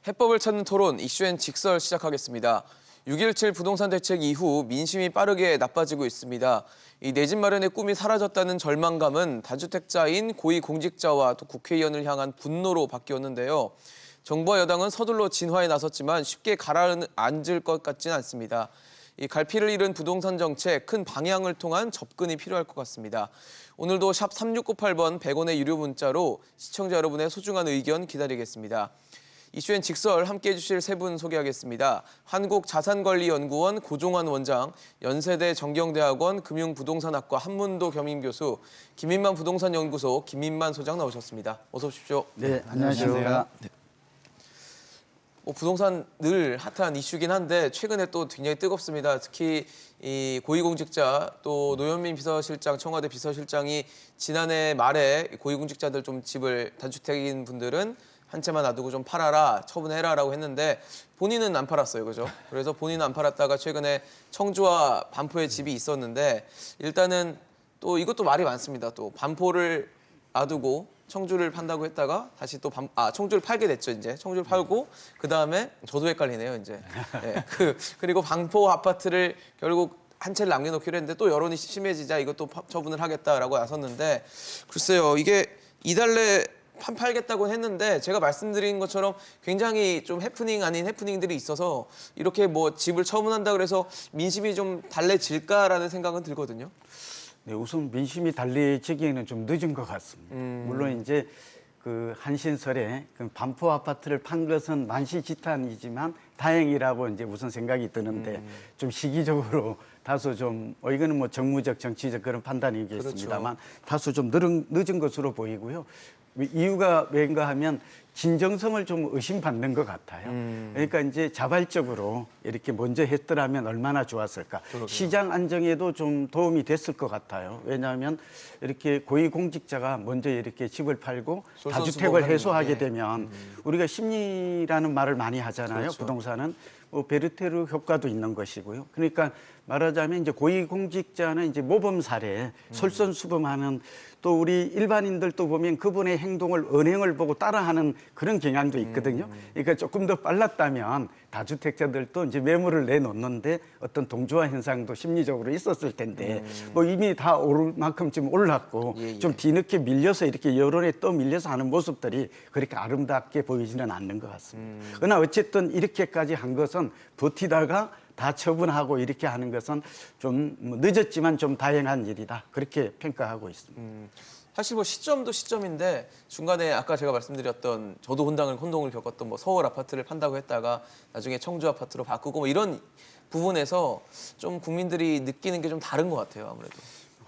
해법을 찾는 토론 이슈엔 직설 시작하겠습니다. 6.17 부동산 대책 이후 민심이 빠르게 나빠지고 있습니다. 이 내 집 마련의 꿈이 사라졌다는 절망감은 다주택자인 고위공직자와 또 국회의원을 향한 분노로 바뀌었는데요. 정부와 여당은 서둘러 진화에 나섰지만 쉽게 가라앉을 것 같지는 않습니다. 이 갈피를 잃은 부동산 정책 큰 방향을 통한 접근이 필요할 것 같습니다. 오늘도 샵 3698번 100원의 유료 문자로 시청자 여러분의 소중한 의견 기다리겠습니다. 이슈엔 직설 함께해 주실 세 분 소개하겠습니다. 한국자산관리연구원 고종환 원장, 연세대 정경대학원 금융부동산학과 한문도 겸임교수, 김인만 부동산연구소 김인만 소장 나오셨습니다. 어서 오십시오. 네, 안녕하십니까. 네. 부동산 늘 핫한 이슈긴 한데 최근에 또 굉장히 뜨겁습니다. 특히 이 고위공직자 또 노현민 비서실장, 청와대 비서실장이 지난해 말에 고위공직자들 좀 집을 단주택인 분들은 한 채만 놔두고 좀 팔아라, 처분해라라고 했는데 본인은 안 팔았어요, 그죠? 그래서 본인은 안 팔았다가 최근에 청주와 반포에 집이 있었는데 일단은 또 이것도 말이 많습니다. 또 반포를 놔두고 청주를 판다고 했다가 다시 또 청주를 팔게 됐죠, 이제. 청주를 팔고 그다음에 저도 헷갈리네요, 이제. 네, 그리고 반포 아파트를 결국 한 채를 남겨놓기로 했는데 또 여론이 심해지자 이것도 처분을 하겠다라고 나섰는데 글쎄요, 이게 이달 내 팔겠다고 했는데 제가 말씀드린 것처럼 굉장히 좀 해프닝 아닌 해프닝들이 있어서 이렇게 뭐 집을 처분한다 그래서 민심이 좀 달래질까라는 생각은 들거든요. 네, 우선 민심이 달래지기에는 좀 늦은 것 같습니다. 물론 이제 그 한신설에 그 반포 아파트를 판 것은 만시지탄이지만 다행이라고 이제 우선 생각이 드는데 좀 시기적으로 다소 좀 이거는 뭐 정무적 정치적 그런 판단이겠습니다만 그렇죠. 다소 좀 늦은 것으로 보이고요. 이유가 왜인가 하면 진정성을 좀 의심받는 것 같아요. 그러니까 이제 자발적으로 이렇게 먼저 했더라면 얼마나 좋았을까. 그러게요. 시장 안정에도 좀 도움이 됐을 것 같아요. 왜냐하면 이렇게 고위공직자가 먼저 이렇게 집을 팔고 다주택을 해소하게 되면 우리가 심리라는 말을 많이 하잖아요. 그렇죠. 부동산은 뭐 베르테르 효과도 있는 것이고요. 그러니까 말하자면 이제 고위공직자는 이제 모범 사례, 솔선수범하는 또 우리 일반인들도 보면 그분의 행동을 언행을 보고 따라하는 그런 경향도 있거든요. 그러니까 조금 더 빨랐다면 다주택자들도 이제 매물을 내놓는데 어떤 동조화 현상도 심리적으로 있었을 텐데 뭐 이미 다 오를 만큼 좀 올랐고 좀 뒤늦게 밀려서 이렇게 여론에 또 밀려서 하는 모습들이 그렇게 아름답게 보이지는 않는 것 같습니다. 그러나 어쨌든 이렇게까지 한 것은 버티다가 다 처분하고 이렇게 하는 것은 좀 늦었지만 좀 다행한 일이다. 그렇게 평가하고 있습니다. 사실 뭐 시점도 시점인데 중간에 아까 제가 말씀드렸던 저도 혼동을 겪었던 뭐 서울 아파트를 판다고 했다가 나중에 청주 아파트로 바꾸고 뭐 이런 부분에서 좀 국민들이 느끼는 게 좀 다른 것 같아요, 아무래도.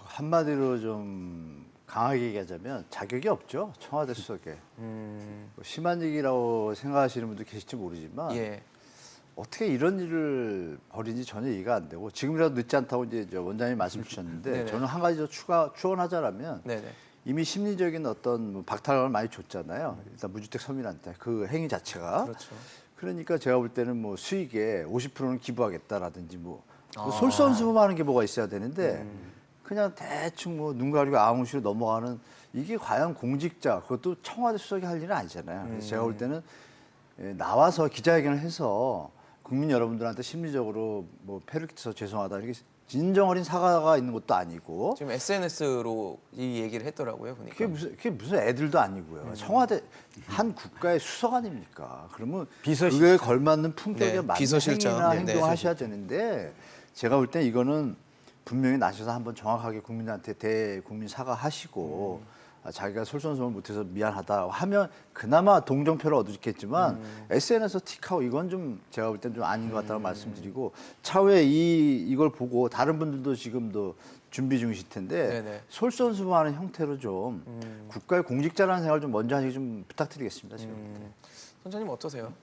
한마디로 좀 강하게 얘기하자면 자격이 없죠, 청와대 수석에. 뭐 심한 얘기라고 생각하시는 분도 계실지 모르지만 예. 어떻게 이런 일을 벌이는지 전혀 이해가 안 되고 지금이라도 늦지 않다고 이제 원장님 말씀 주셨는데 네네. 저는 한 가지 더 추원하자라면 네네. 이미 심리적인 어떤 박탈감을 많이 줬잖아요. 일단 무주택 서민한테 그 행위 자체가. 그렇죠. 그러니까 제가 볼 때는 뭐 수익의 50%는 기부하겠다라든지 뭐 솔선수범하는 게 뭐가 있어야 되는데 그냥 대충 뭐 눈 가리고 아웅시로 넘어가는 이게 과연 공직자 그것도 청와대 수석이 할 일은 아니잖아요. 그래서 제가 볼 때는 나와서 기자회견을 해서 국민 여러분들한테 심리적으로 뭐 폐를 끼쳐서 죄송하다 이렇게 진정 어린 사과가 있는 것도 아니고 지금 SNS로 이 얘기를 했더라고요, 보니까. 그게 무슨 애들도 아니고요. 청와대 한 국가의 수석 아닙니까? 그러면 비서실. 그에 걸맞는 품격에 네, 맞는 비서실장. 행위나 네, 행동을 네. 하셔야 되는데 제가 볼 때 이거는 분명히 나셔서 한번 정확하게 국민한테 대국민 사과하시고 자기가 솔선수범을 못해서 미안하다 하면 그나마 동정표를 얻으겠지만 SNS에서 틱하고 이건 좀 제가 볼 땐 좀 아닌 것 같다고 말씀드리고 차후에 이걸 보고 다른 분들도 지금도 준비 중이실 텐데 네네. 솔선수범하는 형태로 좀 국가의 공직자라는 생각을 좀 먼저 하시기 좀 부탁드리겠습니다. 지금. 선생님 어떠세요?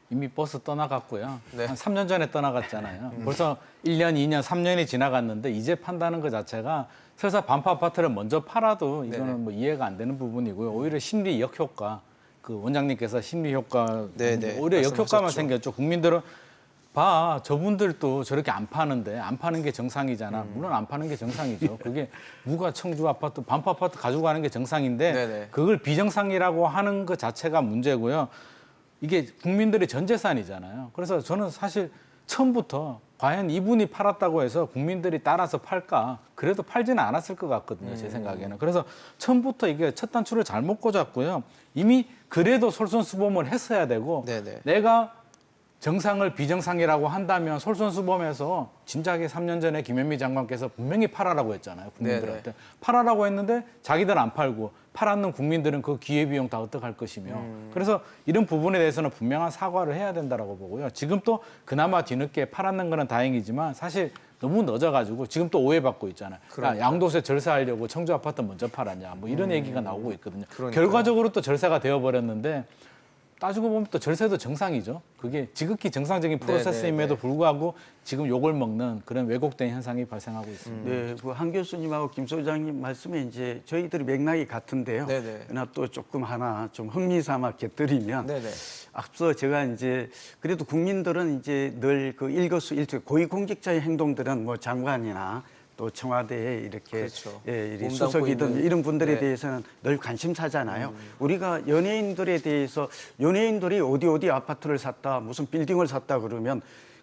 이미 버스 떠나갔고요. 네. 한 3년 전에 떠나갔잖아요. 벌써 1년, 2년, 3년이 지나갔는데 이제 판다는 것 자체가 설사 반포 아파트를 먼저 팔아도 이거는 네네. 뭐 이해가 안 되는 부분이고요. 오히려 심리 역효과, 그 원장님께서 심리 효과, 네네. 오히려 역효과만 말씀하셨죠. 생겼죠. 국민들은 봐, 저분들도 저렇게 안 파는데 안 파는 게 정상이잖아. 물론 안 파는 게 정상이죠. 그게 누가 청주 아파트, 반포 아파트 가지고 가는 게 정상인데 네네. 그걸 비정상이라고 하는 것 자체가 문제고요. 이게 국민들의 전 재산이잖아요. 그래서 저는 사실 처음부터 과연 이분이 팔았다고 해서 국민들이 따라서 팔까? 그래도 팔지는 않았을 것 같거든요, 제 생각에는. 그래서 처음부터 이게 첫 단추를 잘못 꽂았고요. 이미 그래도 솔선수범을 했어야 되고 네네. 내가 정상을 비정상이라고 한다면 솔선수범해서 진작에 3년 전에 김현미 장관께서 분명히 팔아라고 했잖아요. 국민들한테. 네네. 팔아라고 했는데 자기들 안 팔고 팔았는 국민들은 그 기회비용 다 어떡할 것이며. 그래서 이런 부분에 대해서는 분명한 사과를 해야 된다고 보고요. 지금 또 그나마 뒤늦게 팔았는 거는 다행이지만 사실 너무 늦어가지고 지금 또 오해받고 있잖아요. 야, 양도세 절세하려고 청주 아파트 먼저 팔았냐. 뭐 이런 얘기가 나오고 있거든요. 그러니까요. 결과적으로 또 절세가 되어버렸는데 따지고 보면 또 절세도 정상이죠. 그게 지극히 정상적인 프로세스임에도 불구하고 지금 욕을 먹는 그런 왜곡된 현상이 발생하고 있습니다. 네, 한 교수님하고 김 소장님 말씀에 이제 저희들이 맥락이 같은데요. 네네. 그러나 또 조금 하나 좀 흥미삼아 곁들이면 네네. 앞서 제가 이제 그래도 국민들은 이제 늘 그 일거수일투 고위공직자의 행동들은 뭐 장관이나 또 청와대에 이렇게 그렇죠. 예, 이 몸담고 수석이든 있는. 이런 분들에 네. 대해서는 늘 관심사잖아요. 우리가 연예인들에 대해서 연예인들이 어디 아파트를 샀다, 무슨 빌딩을 샀다 그러면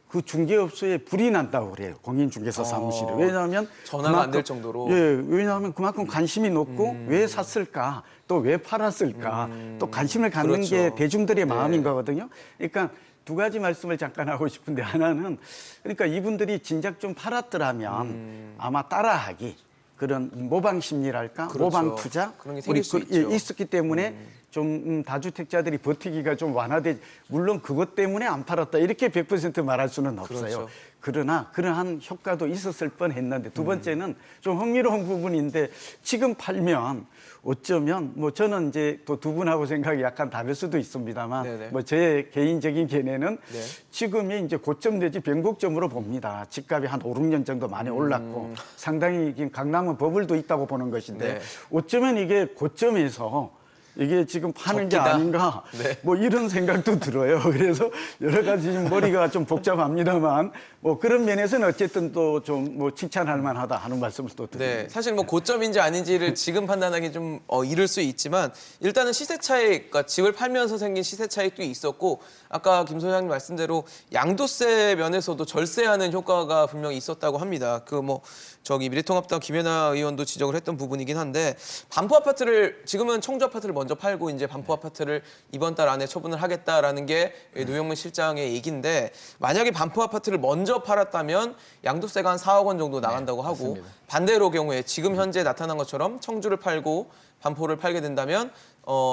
그 중개업소에 불이 난다고 그래요. 공인중개사 사무실에. 왜냐하면 전화가 안 될 정도로. 예, 왜냐하면 그만큼 관심이 높고 왜 샀을까, 또 왜 팔았을까, 또 관심을 갖는 그렇죠. 게 대중들의 네. 마음인 거거든요. 그러니까 두 가지 말씀을 잠깐 하고 싶은데 하나는 그러니까 이분들이 진작 좀 팔았더라면 아마 따라하기 그런 모방 심리랄까, 그렇죠. 모방 투자 그런 게 생길 수 예, 있죠. 있었기 때문에 좀 다주택자들이 버티기가 좀 완화돼. 물론 그것 때문에 안 팔았다 이렇게 100% 말할 수는 없어요. 그렇죠. 그러나 그러한 효과도 있었을 뻔했는데 두 번째는 좀 흥미로운 부분인데 지금 팔면 어쩌면 뭐 저는 이제 또 두 분하고 생각이 약간 다를 수도 있습니다만 네네. 뭐 제 개인적인 견해는 네. 지금이 이제 고점 내지 변곡점으로 봅니다. 집값이 한 5, 6년 정도 많이 올랐고 상당히 강남은 버블도 있다고 보는 것인데 네. 어쩌면 이게 고점에서 이게 지금 파는 게 적기다. 아닌가 네. 뭐 이런 생각도 들어요. 그래서 여러 가지 지금 머리가 좀 복잡합니다만 뭐 그런 면에서는 어쨌든 또 좀 뭐 칭찬할 만하다 하는 말씀을 또 드립니다. 네, 사실 뭐 고점인지 아닌지를 지금 판단하기 좀 이를 수 있지만 일단은 시세 차익, 그러니까 집을 팔면서 생긴 시세 차익도 있었고 아까 김 소장님 말씀대로 양도세 면에서도 절세하는 효과가 분명히 있었다고 합니다. 그 뭐 저기 미래통합당 김연아 의원도 지적을 했던 부분이긴 한데 반포 아파트를 지금은 청주 아파트를 먼저 팔고 이제 반포 아파트를 이번 달 안에 처분을 하겠다라는 게 노영민 실장의 얘기인데 만약에 반포 아파트를 먼저 팔았다면 양도세가 한 4억 원 정도 나간다고 하고 맞습니다. 반대로 경우에 지금 현재 나타난 것처럼 청주를 팔고 반포를 팔게 된다면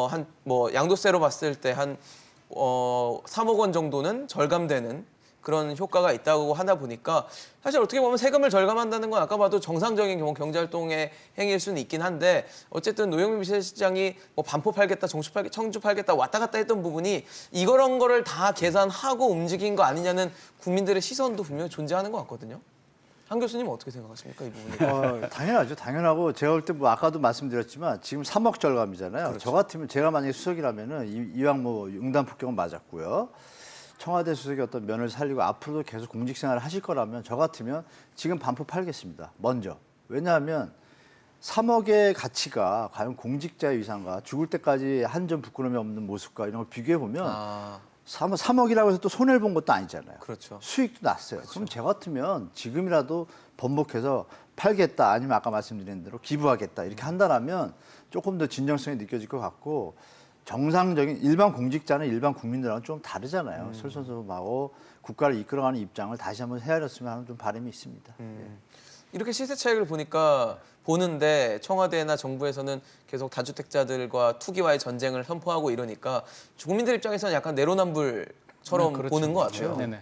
한 뭐 양도세로 봤을 때 한 3억 원 정도는 절감되는 그런 효과가 있다고 하다 보니까 사실 어떻게 보면 세금을 절감한다는 건 아까 봐도 정상적인 경제활동의 행위일 수는 있긴 한데 어쨌든 노영민 비서실장이 뭐 반포 팔겠다, 청주 팔겠다 왔다 갔다 했던 부분이 이런 거를 다 계산하고 움직인 거 아니냐는 국민들의 시선도 분명히 존재하는 것 같거든요. 한 교수님은 어떻게 생각하십니까 이 부분에? 당연하죠. 당연하고 제가 볼 때 뭐 아까도 말씀드렸지만 지금 3억 절감이잖아요. 그렇죠. 저 같으면 제가 만약에 수석이라면은 이왕 뭐 융단 폭격은 맞았고요. 청와대 수석이 어떤 면을 살리고 앞으로도 계속 공직 생활을 하실 거라면 저 같으면 지금 반포 팔겠습니다. 먼저. 왜냐하면 3억의 가치가 과연 공직자의 위상과 죽을 때까지 한 점 부끄러움이 없는 모습과 이런 걸 비교해 보면 3억이라고 해서 또 손해를 본 것도 아니잖아요. 그렇죠. 수익도 났어요. 그럼 제 같으면 지금이라도 번복해서 팔겠다 아니면 아까 말씀드린 대로 기부하겠다 이렇게 한다라면 조금 더 진정성이 느껴질 것 같고 정상적인 일반 공직자는 일반 국민들하고는 좀 다르잖아요. 솔선수범하고 국가를 이끌어가는 입장을 다시 한번 헤아렸으면 하는 좀 바람이 있습니다. 이렇게 시세 차익을 보는데 청와대나 정부에서는 계속 다주택자들과 투기와의 전쟁을 선포하고 이러니까 국민들 입장에서는 약간 내로남불처럼 네, 그렇죠. 보는 것 같아요. 네네.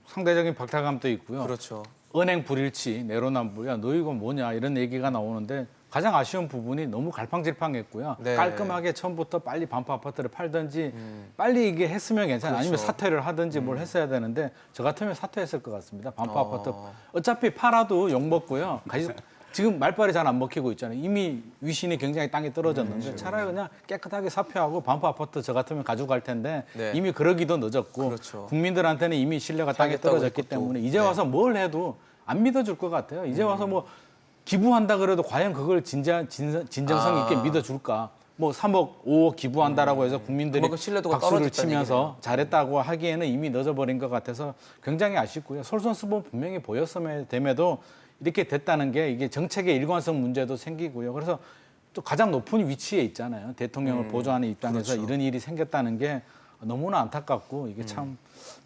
상대적인 박탈감도 있고요. 그렇죠. 은행 불일치, 내로남불이야 너 이거 뭐냐 이런 얘기가 나오는데 가장 아쉬운 부분이 너무 갈팡질팡했고요. 네. 깔끔하게 처음부터 빨리 반포 아파트를 팔든지 빨리 이게 했으면 괜찮아요. 아니면 그렇죠. 사퇴를 하든지 뭘 했어야 되는데 저 같으면 사퇴했을 것 같습니다. 반포 아파트 어차피 팔아도 욕먹고요. 지금 말빨이 잘 안 먹히고 있잖아요. 이미 위신이 굉장히 땅에 떨어졌는데 차라리 그냥 깨끗하게 사표하고 반포 아파트 저 같으면 가져갈 텐데 네. 이미 그러기도 늦었고 그렇죠. 국민들한테는 이미 신뢰가 땅에 사겠다고 떨어졌기 했고 또. 때문에 이제 네. 와서 뭘 해도 안 믿어줄 것 같아요. 이제 와서 뭐 기부한다 그래도 과연 그걸 진정성 있게 믿어줄까? 뭐 3억, 5억 기부한다라고 해서 국민들이 그만큼 신뢰도가 박수를 떨어졌다는 치면서 얘기네요. 잘했다고 하기에는 이미 늦어버린 것 같아서 굉장히 아쉽고요. 솔선수범 분명히 보였음에도 이렇게 됐다는 게 이게 정책의 일관성 문제도 생기고요. 그래서 또 가장 높은 위치에 있잖아요. 대통령을 보좌하는 입장에서 그렇죠. 이런 일이 생겼다는 게 너무나 안타깝고 이게 참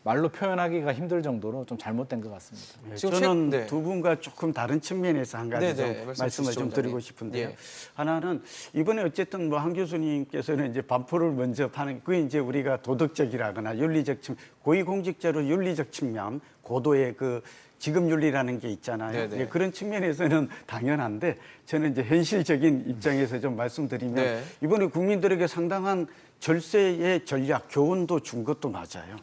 말로 표현하기가 힘들 정도로 좀 잘못된 것 같습니다. 네, 지금 저는 네. 두 분과 조금 다른 측면에서 한 가지 네, 좀 네. 말씀 말씀을 주시죠, 좀 원장님. 드리고 싶은데요. 예. 하나는 이번에 어쨌든 뭐 한 교수님께서는 이제 반포를 먼저 파는 그게 이제 우리가 도덕적이라거나 윤리적 측면, 고위공직자로 윤리적 측면, 고도의 그 지급윤리라는 게 있잖아요. 네, 네. 예, 그런 측면에서는 당연한데 저는 이제 현실적인 입장에서 좀 말씀드리면 네. 이번에 국민들에게 상당한 절세의 전략, 교훈도 준 것도 맞아요.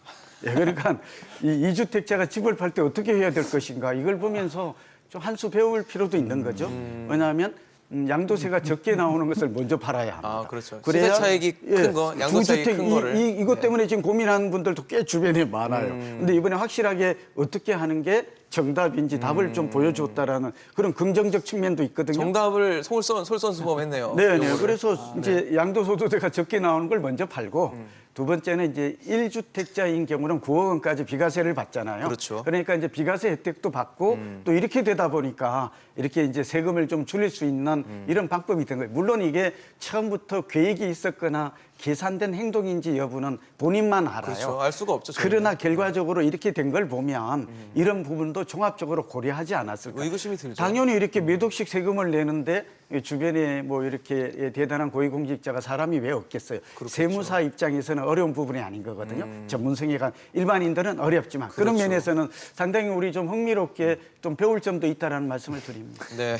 예, 그러니까 이 이주택자가 집을 팔 때 어떻게 해야 될 것인가 이걸 보면서 좀 한 수 배울 필요도 있는 거죠. 왜냐하면 양도세가 적게 나오는 것을 먼저 팔아야 합니다. 아, 그렇죠. 시세 차익이 큰 거, 양도 차익이 주택, 큰 거를. 이것 때문에 지금 고민하는 분들도 꽤 주변에 많아요. 근데 이번에 확실하게 어떻게 하는 게 정답인지 답을 좀 보여줬다라는 그런 긍정적 측면도 있거든요. 정답을 솔선수범했네요. 네, 네. 요거를. 그래서 이제 양도소득세가 적게 나오는 걸 먼저 팔고 두 번째는 이제 1주택자인 경우는 9억 원까지 비과세를 받잖아요. 그렇죠. 그러니까 이제 비과세 혜택도 받고 또 이렇게 되다 보니까 이렇게 이제 세금을 좀 줄일 수 있는 이런 방법이 된 거예요. 물론 이게 처음부터 계획이 있었거나 계산된 행동인지 여부는 본인만 알아요. 그렇죠. 알 수가 없죠. 저희는. 그러나 결과적으로 이렇게 된 걸 보면 이런 부분도 종합적으로 고려하지 않았을까. 의구심이 들죠. 당연히 이렇게 몇 억씩 세금을 내는데 주변에 뭐 이렇게 대단한 고위공직자가 사람이 왜 없겠어요. 세무사 입장에서는 어려운 부분이 아닌 거거든요. 전문성이 일반인들은 어렵지만 그런 그렇죠. 면에서는 상당히 우리 좀 흥미롭게 좀 배울 점도 있다라는 말씀을 드립니다. 네,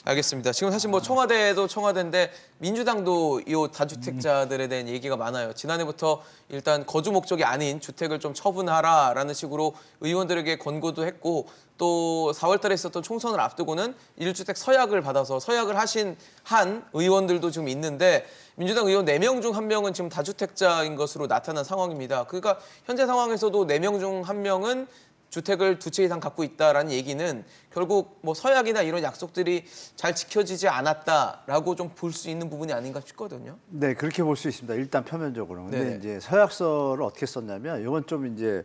알겠습니다. 지금 사실 뭐 청와대도 청와대인데 민주당도 이 다주택자들에 대한 얘기가 많아요. 지난해부터 일단 거주 목적이 아닌 주택을 좀 처분하라라는 식으로 의원들에게 권고도 했고 또 4월 달에 있었던 총선을 앞두고는 1주택 서약을 받아서 서약을 하신 한 의원들도 지금 있는데 민주당 의원 4명 중 1명은 지금 다주택자인 것으로 나타난 상황입니다. 그러니까 현재 상황에서도 4명 중 1명은 주택을 2채 이상 갖고 있다라는 얘기는 결국 뭐 서약이나 이런 약속들이 잘 지켜지지 않았다라고 좀 볼 수 있는 부분이 아닌가 싶거든요. 네, 그렇게 볼 수 있습니다. 일단 표면적으로. 근데 네네. 이제 서약서를 어떻게 썼냐면 이건 좀 이제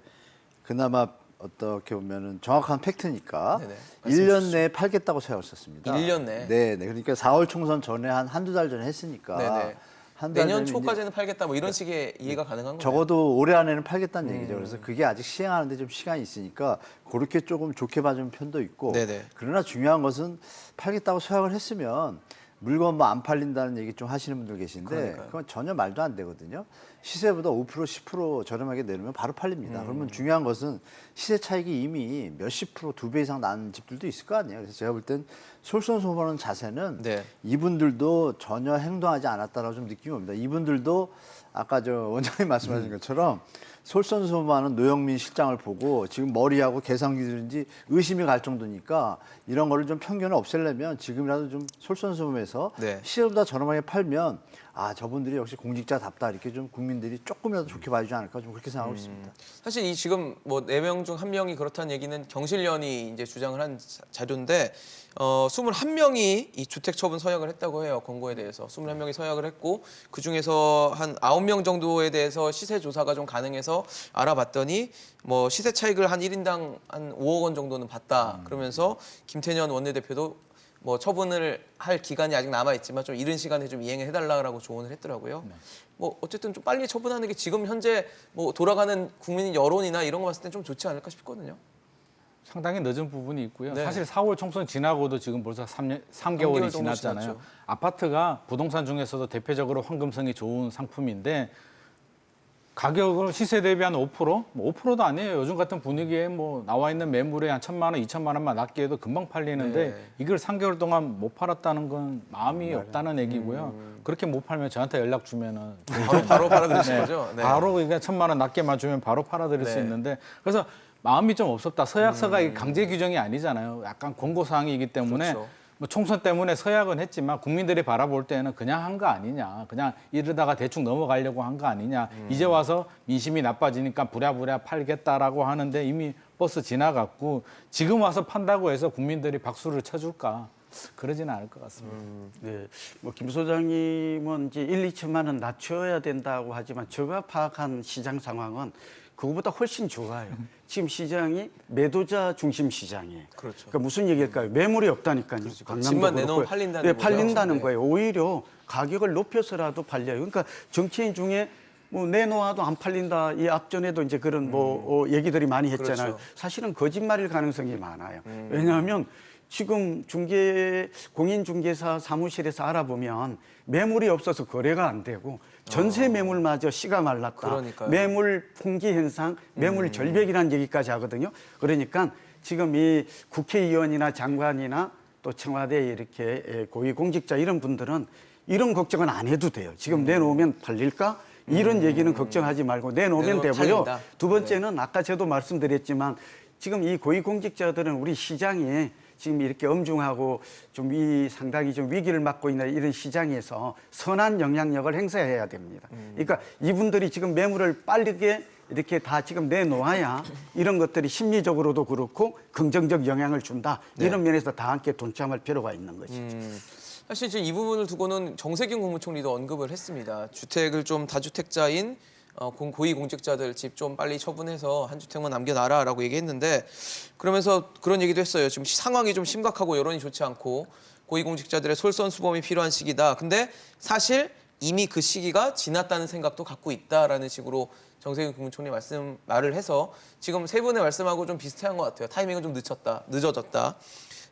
그나마 어떻게 보면은 정확한 팩트니까 네네. 1년 내에 팔겠다고 서약을 썼습니다. 1년 내에? 네, 네. 그러니까 4월 총선 전에 한두 달 전에 했으니까 네네. 한달 내년 전에 초까지는 팔겠다 뭐 이런 식의 이해가 가능한 거예요. 적어도 올해 안에는 팔겠다는 얘기죠. 그래서 그게 아직 시행하는데 좀 시간이 있으니까 그렇게 조금 좋게 봐주는 편도 있고. 네네. 그러나 중요한 것은 팔겠다고 서약을 했으면 물건 뭐 안 팔린다는 얘기 좀 하시는 분들 계신데 그러니까요. 그건 전혀 말도 안 되거든요. 시세보다 5% 10% 저렴하게 내놓으면 바로 팔립니다. 그러면 중요한 것은 시세 차익이 이미 몇십 프로 2배 이상 난 집들도 있을 거 아니에요. 그래서 제가 볼 땐 솔선수범하는 자세는 네. 이분들도 전혀 행동하지 않았다라고 좀 느낌이 옵니다. 이분들도 아까 저 원장님 말씀하신 것처럼 솔선수범하는 노영민 실장을 보고 지금 머리하고 계산기들인지 의심이 갈 정도니까 이런 거를 좀 편견을 없애려면 지금이라도 좀 솔선수범해서 네. 시세보다 저렴하게 팔면 아 저분들이 역시 공직자답다 이렇게 좀 국민들이 조금이라도 좋게 봐주지 않을까 좀 그렇게 생각하고 있습니다. 사실 이 지금 뭐 4명 중 1명이 그렇다는 얘기는 경실련이 이제 주장을 한 자료인데 21명이 이 주택 처분 서약을 했다고 해요. 권고에 대해서 21명이 서약을 했고 그 중에서 한 9명 정도에 대해서 시세 조사가 좀 가능해서 알아봤더니 뭐 시세 차익을 한 1인당 한 5억 원 정도는 봤다. 그러면서 김태년 원내대표도 뭐 처분을 할 기간이 아직 남아 있지만 좀 이른 시간에 좀 이행을 해달라고 조언을 했더라고요. 뭐 어쨌든 좀 빨리 처분하는 게 지금 현재 뭐 돌아가는 국민 여론이나 이런 거 봤을 땐 좀 좋지 않을까 싶거든요. 상당히 늦은 부분이 있고요. 네. 사실 4월 총선 지나고도 지금 벌써 3개월이 3개월 정도 지났잖아요. 지났죠. 아파트가 부동산 중에서도 대표적으로 황금성이 좋은 상품인데 가격을 시세 대비 한 5%? 뭐 5%도 아니에요. 요즘 같은 분위기에 뭐 나와 있는 매물에 한 1,000만 원, 2,000만 원만 낮게 해도 금방 팔리는데 네. 이걸 3개월 동안 못 팔았다는 건 마음이 없다는 얘기고요. 그렇게 못 팔면 저한테 연락 주면은 바로 팔아드리신 거죠? 네. 바로 그러니까 1,000만 원 낮게만 주면 바로 팔아드릴 수 네. 있는데 그래서 마음이 좀 없었다. 서약서가 이게 강제 규정이 아니잖아요. 약간 권고 사항이기 때문에 그렇죠. 뭐 총선 때문에 서약은 했지만 국민들이 바라볼 때는 그냥 한 거 아니냐. 그냥 이러다가 대충 넘어가려고 한 거 아니냐. 이제 와서 민심이 나빠지니까 부랴부랴 팔겠다라고 하는데 이미 버스 지나갔고 지금 와서 판다고 해서 국민들이 박수를 쳐줄까. 그러지는 않을 것 같습니다. 네, 뭐 김 소장님은 이제 1, 2천만 원 낮춰야 된다고 하지만 제가 파악한 시장 상황은 그거보다 훨씬 좋아요. 지금 시장이 매도자 중심 시장이에요. 그렇죠. 그러니까 무슨 얘기일까요? 매물이 없다니까요. 강남도 집만 그렇고요. 내놓으면 팔린다는 네, 거죠. 팔린다는 네. 거예요. 오히려 가격을 높여서라도 팔려요. 그러니까 정치인 중에 뭐 내놓아도 안 팔린다. 이 앞전에도 이제 그런 얘기들이 많이 했잖아요. 그렇죠. 사실은 거짓말일 가능성이 많아요. 왜냐하면 지금 공인중개사 사무실에서 알아보면 매물이 없어서 거래가 안 되고 전세 매물마저 씨가 말랐다. 그러니까요. 매물 풍기 현상, 매물 절벽이라는 얘기까지 하거든요. 그러니까 지금 이 국회의원이나 장관이나 또 청와대 이렇게 고위공직자 이런 분들은 이런 걱정은 안 해도 돼요. 지금 내놓으면 팔릴까? 이런 얘기는 걱정하지 말고 내놓으면 내놓으면 되고요. 팔린다. 두 번째는 아까 저도 말씀드렸지만 지금 이 고위공직자들은 우리 시장에 지금 이렇게 엄중하고 좀 상당히 좀 위기를 맞고 있는 이런 시장에서 선한 영향력을 행사해야 됩니다. 그러니까 이분들이 지금 매물을 빠르게 이렇게 다 지금 내놓아야 이런 것들이 심리적으로도 그렇고 긍정적 영향을 준다. 이런 면에서 다 함께 동참할 필요가 있는 것이죠. 사실 지금 이 부분을 두고는 정세균 국무총리도 언급을 했습니다. 주택을 좀 다주택자인 고위공직자들 집 좀 빨리 처분해서 한 주택만 남겨놔라라고 얘기했는데 그러면서 그런 얘기도 했어요. 지금 상황이 좀 심각하고 여론이 좋지 않고 고위공직자들의 솔선수범이 필요한 시기다. 근데 사실 이미 그 시기가 지났다는 생각도 갖고 있다라는 식으로 정세균 국무총리 말을 해서 지금 세 분의 말씀하고 좀 비슷한 것 같아요. 타이밍은 좀 늦어졌다.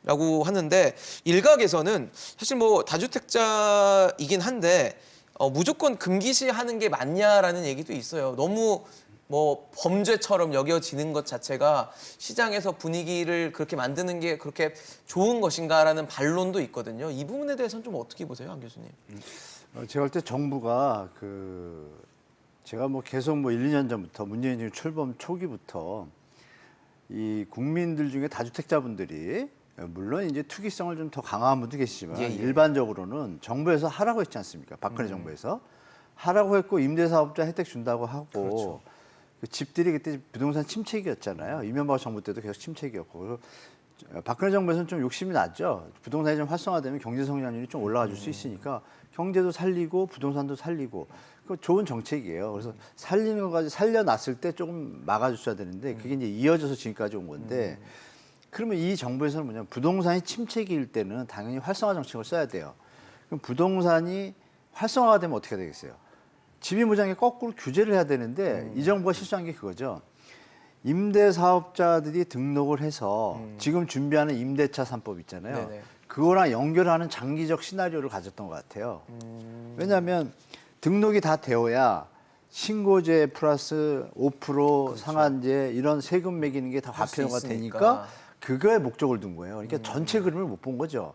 라고 하는데 일각에서는 사실 뭐 다주택자이긴 한데 무조건 금기시하는 게 맞냐라는 얘기도 있어요. 너무 뭐 범죄처럼 여겨지는 것 자체가 시장에서 분위기를 그렇게 만드는 게 그렇게 좋은 것인가라는 반론도 있거든요. 이 부분에 대해서는 좀 어떻게 보세요, 안 교수님? 제가 볼 때 정부가 제가 뭐 계속 뭐 1, 2년 전부터 문재인 출범 초기부터 이 국민들 중에 다주택자분들이 물론 이제 투기성을 좀 더 강화한 분도 계시지만 예. 일반적으로는 정부에서 하라고 했지 않습니까? 박근혜 정부에서 하라고 했고 임대사업자 혜택 준다고 하고 그렇죠. 그 집들이 그때 부동산 침체기였잖아요. 이명박 정부 때도 계속 침체기였고 그래서 박근혜 정부에서는 좀 욕심이 났죠. 부동산이 좀 활성화되면 경제 성장률이 좀 올라가 줄 수 있으니까 경제도 살리고 부동산도 살리고 그 좋은 정책이에요. 그래서 살리는 것까지 살려놨을 때 조금 막아줬어야 되는데 그게 이제 이어져서 지금까지 온 건데 그러면 이 정부에서는 뭐냐면 부동산이 침체기일 때는 당연히 활성화 정책을 써야 돼요. 그럼 부동산이 활성화가 되면 어떻게 되겠어요? 집임보장에 거꾸로 규제를 해야 되는데 이 정부가 실수한 게 그거죠. 임대사업자들이 등록을 해서 지금 준비하는 임대차 3법 있잖아요. 네네. 그거랑 연결하는 장기적 시나리오를 가졌던 것 같아요. 왜냐하면 등록이 다 되어야 신고제 플러스 5% 상한제 이런 세금 매기는 게 다 할수 과표가 있으니까. 되니까 그거에 목적을 둔 거예요. 그러니까 전체 그림을 못 본 거죠.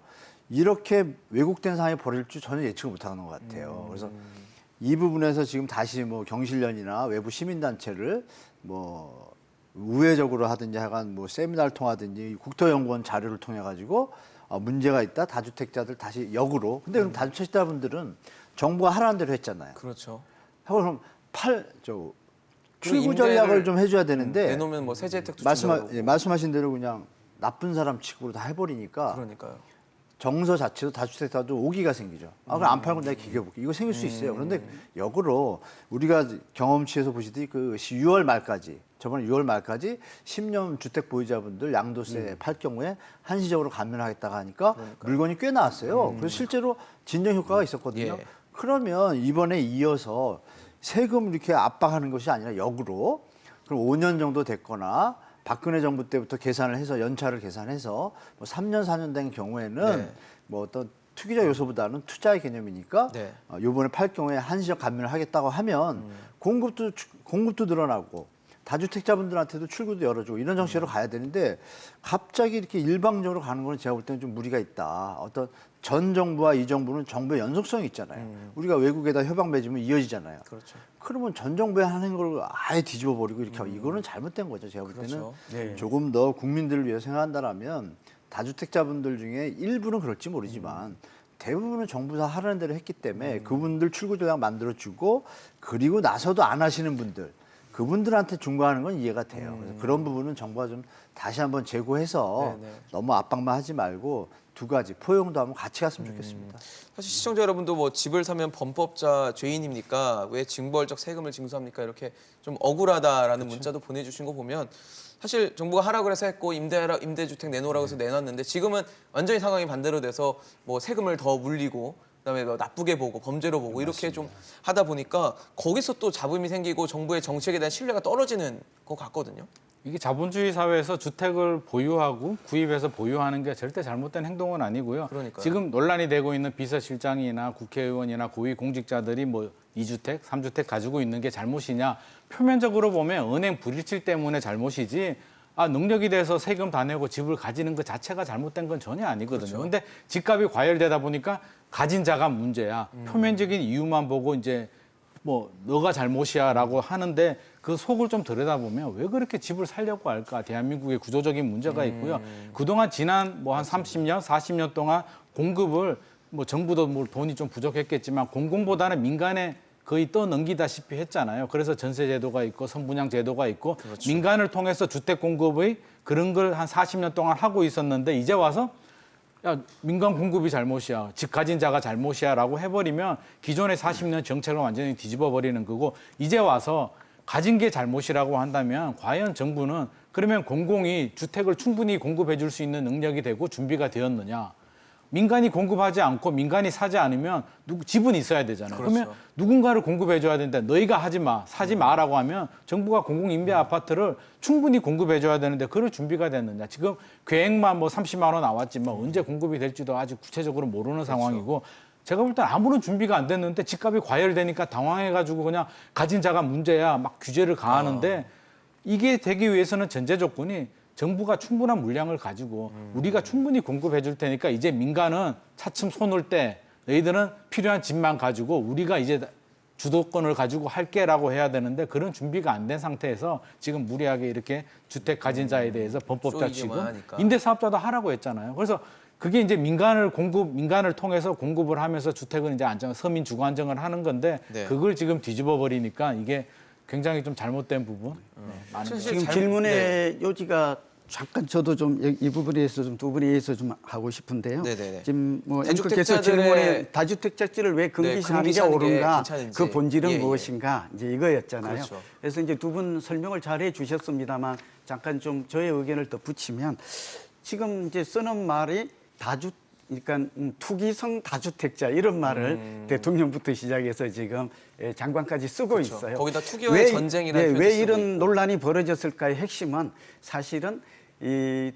이렇게 왜곡된 상황이 벌어질 줄 전혀 예측을 못하는 것 같아요. 그래서 이 부분에서 지금 다시 뭐 경실련이나 외부 시민단체를 뭐 우회적으로 하든지 하여간 뭐 세미나를 통하든지 국토연구원 자료를 통해 가지고 문제가 있다 다주택자들 다시 역으로. 근데 그럼 다주택자분들은 정부가 하라는 대로 했잖아요. 그렇죠. 그럼 출구 전략을 좀 해줘야 되는데 내놓으면 뭐 세제 혜택도 준다고. 말씀하신 대로 그냥 나쁜 사람 취급으로 다 해버리니까 그러니까요. 정서 자체도 다주택자도 오기가 생기죠. 그럼 안 팔고 내가 기겨볼게. 이거 생길 수 있어요. 그런데 역으로 우리가 경험치에서 보시듯이 그 6월 말까지 저번에 6월 말까지 10년 주택 보유자분들 양도세 팔 경우에 한시적으로 감면하겠다고 하니까 물건이 꽤 나왔어요. 그래서 실제로 진정 효과가 있었거든요. 예. 그러면 이번에 이어서 세금 이렇게 압박하는 것이 아니라 역으로 그럼 5년 정도 됐거나 박근혜 정부 때부터 계산을 해서 연차를 계산해서 뭐 3년 4년 된 경우에는 네. 뭐 어떤 투기자 요소보다는 투자의 개념이니까 네. 요번에 팔 경우에 한시적 감면을 하겠다고 하면 공급도 늘어나고 다주택자분들한테도 출구도 열어주고 이런 정책으로 가야 되는데 갑자기 이렇게 일방적으로 가는 거는 제가 볼 때는 좀 무리가 있다. 어떤 전 정부와 이 정부는 정부의 연속성이 있잖아요. 우리가 외국에다 협약 맺으면 이어지잖아요. 그렇죠. 그러면 전 정부에 하는 걸 아예 뒤집어 버리고 이렇게 이거는 잘못된 거죠. 제가 볼 때는 그렇죠. 네. 조금 더 국민들을 위해 생각한다라면 다주택자분들 중에 일부는 그럴지 모르지만 대부분은 정부가 하라는 대로 했기 때문에 그분들 출구 전략 만들어주고 그리고 나서도 안 하시는 분들 그분들한테 중과하는 건 이해가 돼요. 그래서 그런 부분은 정부가 좀 다시 한번 재고해서 네네. 너무 압박만 하지 말고 두 가지 포용도 한번 같이 갔으면 좋겠습니다. 사실 시청자 여러분도 뭐 집을 사면 범법자 죄인입니까? 왜 징벌적 세금을 징수합니까? 이렇게 좀 억울하다라는 문자도 보내주신 거 보면 사실 정부가 하라고 해서 했고 임대주택 내놓으라고 해서 내놨는데 지금은 완전히 상황이 반대로 돼서 뭐 세금을 더 물리고 그다음에 뭐 나쁘게 보고 범죄로 보고 이렇게 좀 하다 보니까 거기서 또 잡음이 생기고 정부의 정책에 대한 신뢰가 떨어지는 것 같거든요. 이게 자본주의 사회에서 주택을 보유하고 구입해서 보유하는 게 절대 잘못된 행동은 아니고요. 그러니까요. 지금 논란이 되고 있는 비서실장이나 국회의원이나 고위공직자들이 뭐 2주택, 3주택 가지고 있는 게 잘못이냐. 표면적으로 보면 은행 불일치 때문에 잘못이지 능력이 돼서 세금 다 내고 집을 가지는 것 자체가 잘못된 건 전혀 아니거든요. 근데 집값이 과열되다 보니까 가진 자가 문제야. 표면적인 이유만 보고 이제 뭐 너가 잘못이야라고 하는데 그 속을 좀 들여다보면 왜 그렇게 집을 살려고 할까? 대한민국의 구조적인 문제가 있고요. 그동안 지난 뭐 한 30년, 40년 동안 공급을 뭐 정부도 뭐 돈이 좀 부족했겠지만 공공보다는 민간에 거의 떠넘기다시피 했잖아요. 그래서 전세 제도가 있고 선분양 제도가 있고 민간을 통해서 주택 공급의 그런 걸 한 40년 동안 하고 있었는데 이제 와서 야, 민간 공급이 잘못이야. 집 가진 자가 잘못이야라고 해버리면 기존의 40년 정책을 완전히 뒤집어 버리는 거고 이제 와서 가진 게 잘못이라고 한다면 과연 정부는 그러면 공공이 주택을 충분히 공급해 줄 수 있는 능력이 되고 준비가 되었느냐. 민간이 공급하지 않고 민간이 사지 않으면 집은 있어야 되잖아요. 그러면 누군가를 공급해 줘야 되는데 너희가 하지 마, 사지 마라고 하면 정부가 공공임대 아파트를 충분히 공급해 줘야 되는데 그럴 준비가 됐느냐. 지금 계획만 뭐 30만 원 나왔지만 언제 공급이 될지도 아직 구체적으로 모르는 상황이고 제가 볼 때 아무런 준비가 안 됐는데 집값이 과열되니까 당황해가지고 그냥 가진 자가 문제야 막 규제를 가하는데 이게 되기 위해서는 전제 조건이 정부가 충분한 물량을 가지고 우리가 충분히 공급해 줄 테니까 이제 민간은 차츰 손을 떼 너희들은 필요한 집만 가지고 우리가 이제 주도권을 가지고 할게라고 해야 되는데 그런 준비가 안 된 상태에서 지금 무리하게 이렇게 주택 가진 자에 대해서 범법자 취급, 임대사업자도 하라고 했잖아요. 그래서 그게 이제 민간을 통해서 공급을 하면서 주택은 이제 서민 주거 안정을 하는 건데 그걸 지금 뒤집어 버리니까 이게 굉장히 좀 잘못된 부분 많은 거죠. 지금 질문의 요지가 잠깐 저도 좀 이 부분에 대해서 좀 두 분에 대해서 좀 하고 싶은데요. 네네네. 지금 뭐 다주택자들의- 앵커께서 질문에 다주택자들을 왜 금기시하는 게 금기시하는 게 옳은가, 괜찮은지. 그 본질은 예, 예. 무엇인가 이제 이거였잖아요. 그렇죠. 그래서 이제 두 분 설명을 잘 해주셨습니다만 잠깐 좀 저의 의견을 더 붙이면 지금 이제 쓰는 말이 그러니까 투기성 다주택자 이런 말을 대통령부터 시작해서 지금 장관까지 쓰고 그렇죠. 있어요. 거기다 투기와의 전쟁이라는 표현도 왜 쓰고 이런 있고. 논란이 벌어졌을까의 핵심은 사실은 이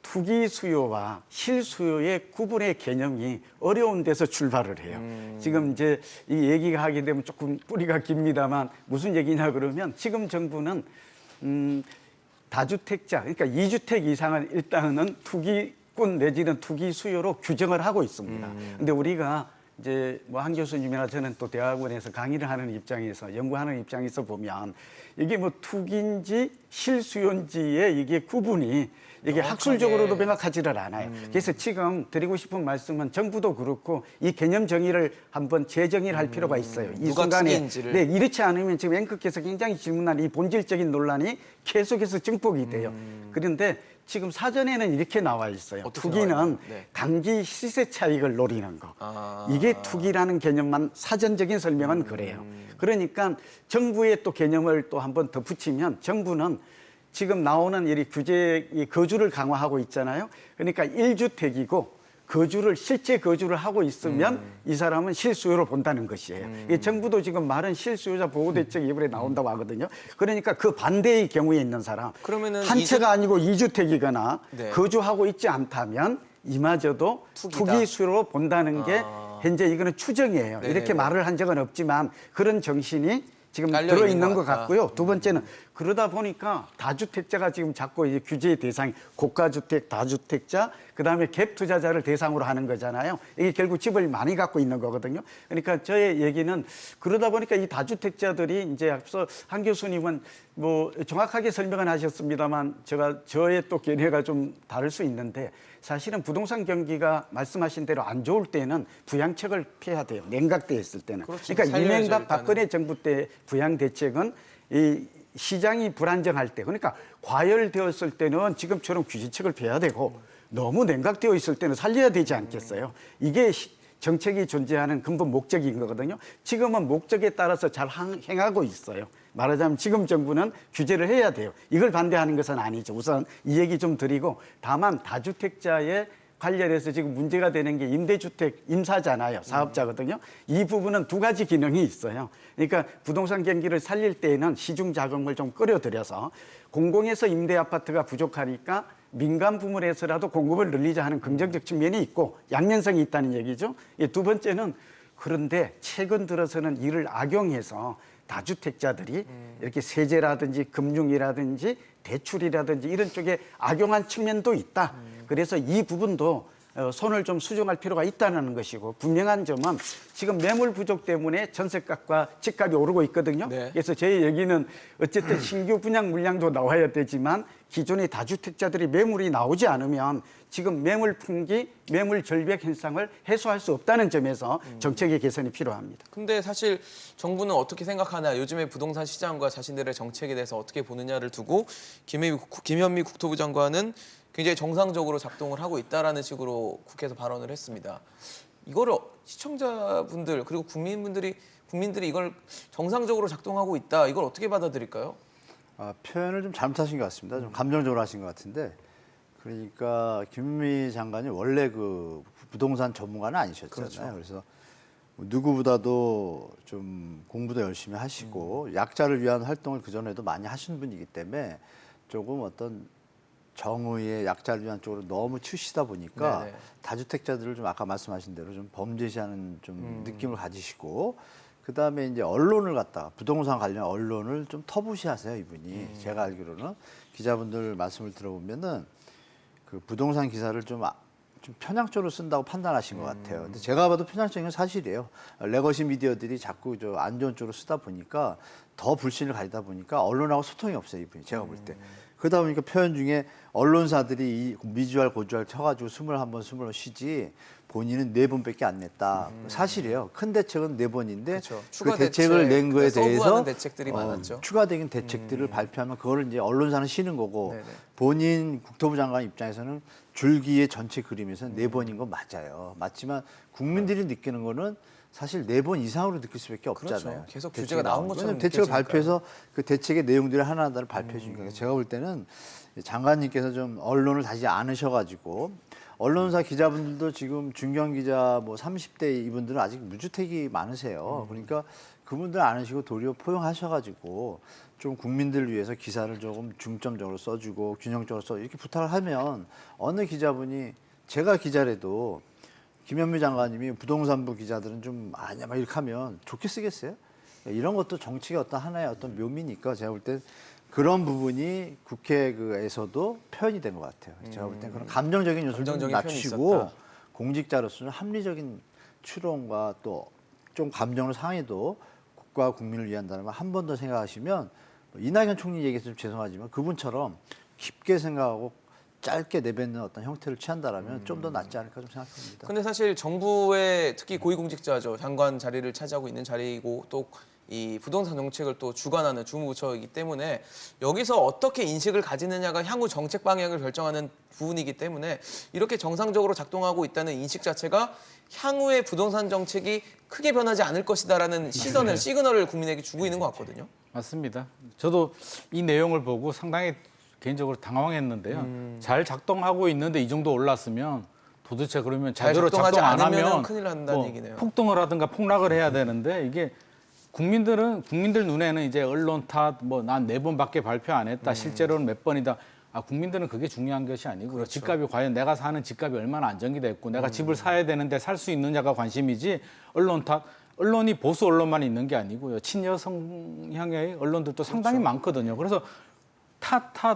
투기 수요와 실수요의 구분의 개념이 어려운 데서 출발을 해요. 지금 이제 이 얘기가 하게 되면 조금 뿌리가 깁니다만 무슨 얘기냐 그러면 지금 정부는 다주택자 그러니까 2주택 이상은 일단은 투기꾼 내지는 투기 수요로 규정을 하고 있습니다. 근데 우리가 이제 뭐 한 교수님이나 저는 또 대학원에서 강의를 하는 입장에서 연구하는 입장에서 보면 이게 뭐 투기인지 실수요인지의 이게 구분이 이게 학술적으로도 명확하지를 않아요. 그래서 지금 드리고 싶은 말씀은 정부도 그렇고 이 개념 정의를 한번 재정의를 할 필요가 있어요. 이 누가 순간에 투기인지를. 네, 이렇지 않으면 지금 앵커께서 굉장히 질문한 이 본질적인 논란이 계속해서 증폭이 돼요. 그런데 지금 사전에는 이렇게 나와 있어요. 어떻게 나와 있나요? 투기는 네. 단기 시세 차익을 노리는 거. 이게 투기라는 개념만 사전적인 설명은 그래요. 그러니까 정부의 또 개념을 또 한번 더 붙이면 정부는 지금 나오는 이 규제, 이 거주를 강화하고 있잖아요. 그러니까 1주택이고 실제 거주를 하고 있으면 이 사람은 실수요로 본다는 것이에요. 이 정부도 지금 말은 실수요자 보호대책이 이번에 나온다고 하거든요. 그러니까 그 반대의 경우에 있는 사람, 그러면은 한 채가 아니고 2주택이거나 네. 거주하고 있지 않다면 이마저도 투기다. 투기 수요로 본다는 게 현재 이거는 추정이에요. 네네네. 이렇게 말을 한 적은 없지만 그런 정신이 지금 깔려 있는 들어있는 것 것 같다. 같고요. 두 번째는 그러다 보니까 다주택자가 지금 자꾸 이제 규제의 대상이 고가주택, 다주택자, 그다음에 갭 투자자를 대상으로 하는 거잖아요. 이게 결국 집을 많이 갖고 있는 거거든요. 그러니까 저의 얘기는 그러다 보니까 이 다주택자들이 이제 앞서 한 교수님은 뭐 정확하게 설명은 하셨습니다만 저의 또 견해가 좀 다를 수 있는데 사실은 부동산 경기가 말씀하신 대로 안 좋을 때는 부양책을 펴야 돼요. 냉각돼 있을 때는. 그렇죠. 그러니까 살려야죠, 이명박 일단은. 박근혜 정부 때 부양 대책은 이 시장이 불안정할 때 그러니까 과열되었을 때는 지금처럼 규제책을 펴야 되고 너무 냉각되어 있을 때는 살려야 되지 않겠어요. 이게 정책이 존재하는 근본 목적인 거거든요. 지금은 목적에 따라서 잘 행하고 있어요. 말하자면 지금 정부는 규제를 해야 돼요. 이걸 반대하는 것은 아니죠. 우선 이 얘기 좀 드리고, 다만 다주택자의 관련해서 지금 문제가 되는 게 임대주택 임사잖아요. 사업자거든요. 이 부분은 두 가지 기능이 있어요. 그러니까 부동산 경기를 살릴 때에는 시중 자금을 좀 끌어들여서 공공에서 임대 아파트가 부족하니까 민간 부문에서라도 공급을 늘리자 하는 긍정적 측면이 있고 양면성이 있다는 얘기죠. 두 번째는, 그런데 최근 들어서는 이를 악용해서 다주택자들이 이렇게 세제라든지 금융이라든지 대출이라든지 이런 쪽에 악용한 측면도 있다. 그래서 이 부분도 손을 좀 수정할 필요가 있다는 것이고, 분명한 점은 지금 매물 부족 때문에 전세값과 집값이 오르고 있거든요. 네. 그래서 제 얘기는 어쨌든 신규 분양 물량도 나와야 되지만 기존의 다주택자들이 매물이 나오지 않으면 지금 매물 풍기, 매물 절벽 현상을 해소할 수 없다는 점에서 정책의 개선이 필요합니다. 근데 사실 정부는 어떻게 생각하나, 요즘의 부동산 시장과 자신들의 정책에 대해서 어떻게 보느냐를 두고 김현미 국토부 장관은 굉장히 정상적으로 작동을 하고 있다라는 식으로 국회에서 발언을 했습니다. 이거를 시청자분들 그리고 국민들이 이걸 정상적으로 작동하고 있다, 이걸 어떻게 받아들일까요? 표현을 좀 잘못하신 것 같습니다. 좀 감정적으로 하신 것 같은데, 그러니까 김현미 장관이 원래 그 부동산 전문가는 아니셨잖아요. 그렇죠. 그래서 누구보다도 좀 공부도 열심히 하시고 약자를 위한 활동을 그전에도 많이 하신 분이기 때문에 조금 어떤 정의의 약자를 위한 쪽으로 너무 치우시다 보니까 네네. 다주택자들을 좀 아까 말씀하신 대로 좀 범죄시하는 좀 느낌을 가지시고, 그다음에 이제 언론을 갖다가 부동산 관련 언론을 좀 터부시하세요, 이분이. 제가 알기로는 기자분들 말씀을 들어보면은 그 부동산 기사를 좀 편향적으로 쓴다고 판단하신 것 같아요. 근데 제가 봐도 편향적인 건 사실이에요. 레거시 미디어들이 자꾸 저 안 좋은 쪽으로 쓰다 보니까 더 불신을 가지다 보니까 언론하고 소통이 없어요, 이분이. 제가 볼 때. 그러다 보니까 표현 중에 언론사들이 이 미주알 고주알 쳐가지고 21번, 20번 쉬지 본인은 4번밖에 안 냈다. 사실이에요. 큰 대책은 4번인데 그렇죠. 그 추가 대책을 낸 거에 대해서 서브하는 대책들이 많았죠. 추가적인 대책들을 발표하면 그거를 이제 언론사는 쉬는 거고, 네네. 본인 국토부 장관 입장에서는 줄기의 전체 그림에서 4번인 건 맞아요. 맞지만 국민들이 느끼는 거는 사실 4번 이상으로 느낄 수밖에 없잖아요. 그렇죠. 계속 대책이 규제가 나온 나오는 것처럼 거는 대책을 느껴지니까요. 발표해서 그 대책의 내용들을 하나하나를 발표해 주니까 제가 볼 때는 장관님께서 좀 언론을 다시 안으셔가지고, 언론사 기자분들도 지금 중견 기자 뭐 30대 이분들은 아직 무주택이 많으세요. 그러니까 그분들 안으시고 도리어 포용하셔가지고 좀 국민들을 위해서 기사를 조금 중점적으로 써주고 균형적으로 써, 이렇게 부탁을 하면 어느 기자분이, 제가 기자라도 김현미 장관님이 부동산부 기자들은 좀 아니야 막 이렇게 하면 좋게 쓰겠어요? 이런 것도 정치의 어떤 하나의 어떤 묘미니까 제가 볼 때 그런 부분이 국회에서도 표현이 된 것 같아요. 제가 볼 때 그런 감정적인 요소를 좀 감정적인 표현이 낮추시고 있었다. 공직자로서는 합리적인 추론과 또 좀 감정을 상해도 국가 국민을 위한다는 걸 한 번 더 생각하시면, 이낙연 총리 얘기해서 좀 죄송하지만 그분처럼 깊게 생각하고 짧게 내뱉는 어떤 형태를 취한다라면 좀 더 낫지 않을까 좀 생각합니다. 근데 사실 정부의 특히 고위공직자죠. 장관 자리를 차지하고 있는 자리이고 또 이 부동산 정책을 또 주관하는 주무부처이기 때문에 여기서 어떻게 인식을 가지느냐가 향후 정책 방향을 결정하는 부분이기 때문에 이렇게 정상적으로 작동하고 있다는 인식 자체가 향후의 부동산 정책이 크게 변하지 않을 것이다라는 시그널을 국민에게 주고 있는 것 같거든요. 맞습니다. 저도 이 내용을 보고 상당히 개인적으로 당황했는데요. 잘 작동하고 있는데 이 정도 올랐으면 도대체 그러면 잘 제대로 작동하지 작동 안 않으면 하면 큰일 난다는 얘기네요. 폭등을 하든가 폭락을 해야 되는데, 이게 국민들 눈에는 이제 언론 탓, 뭐 난 4번밖에 발표 안 했다, 실제로는 몇 번이다. 국민들은 그게 중요한 것이 아니고요. 그렇죠. 집값이 과연 내가 사는 집값이 얼마나 안정이 됐고 내가 집을 사야 되는데 살 수 있느냐가 관심이지, 언론 탓. 언론이 보수 언론만 있는 게 아니고요. 친여 성향의 언론들도 상당히 많거든요. 그래서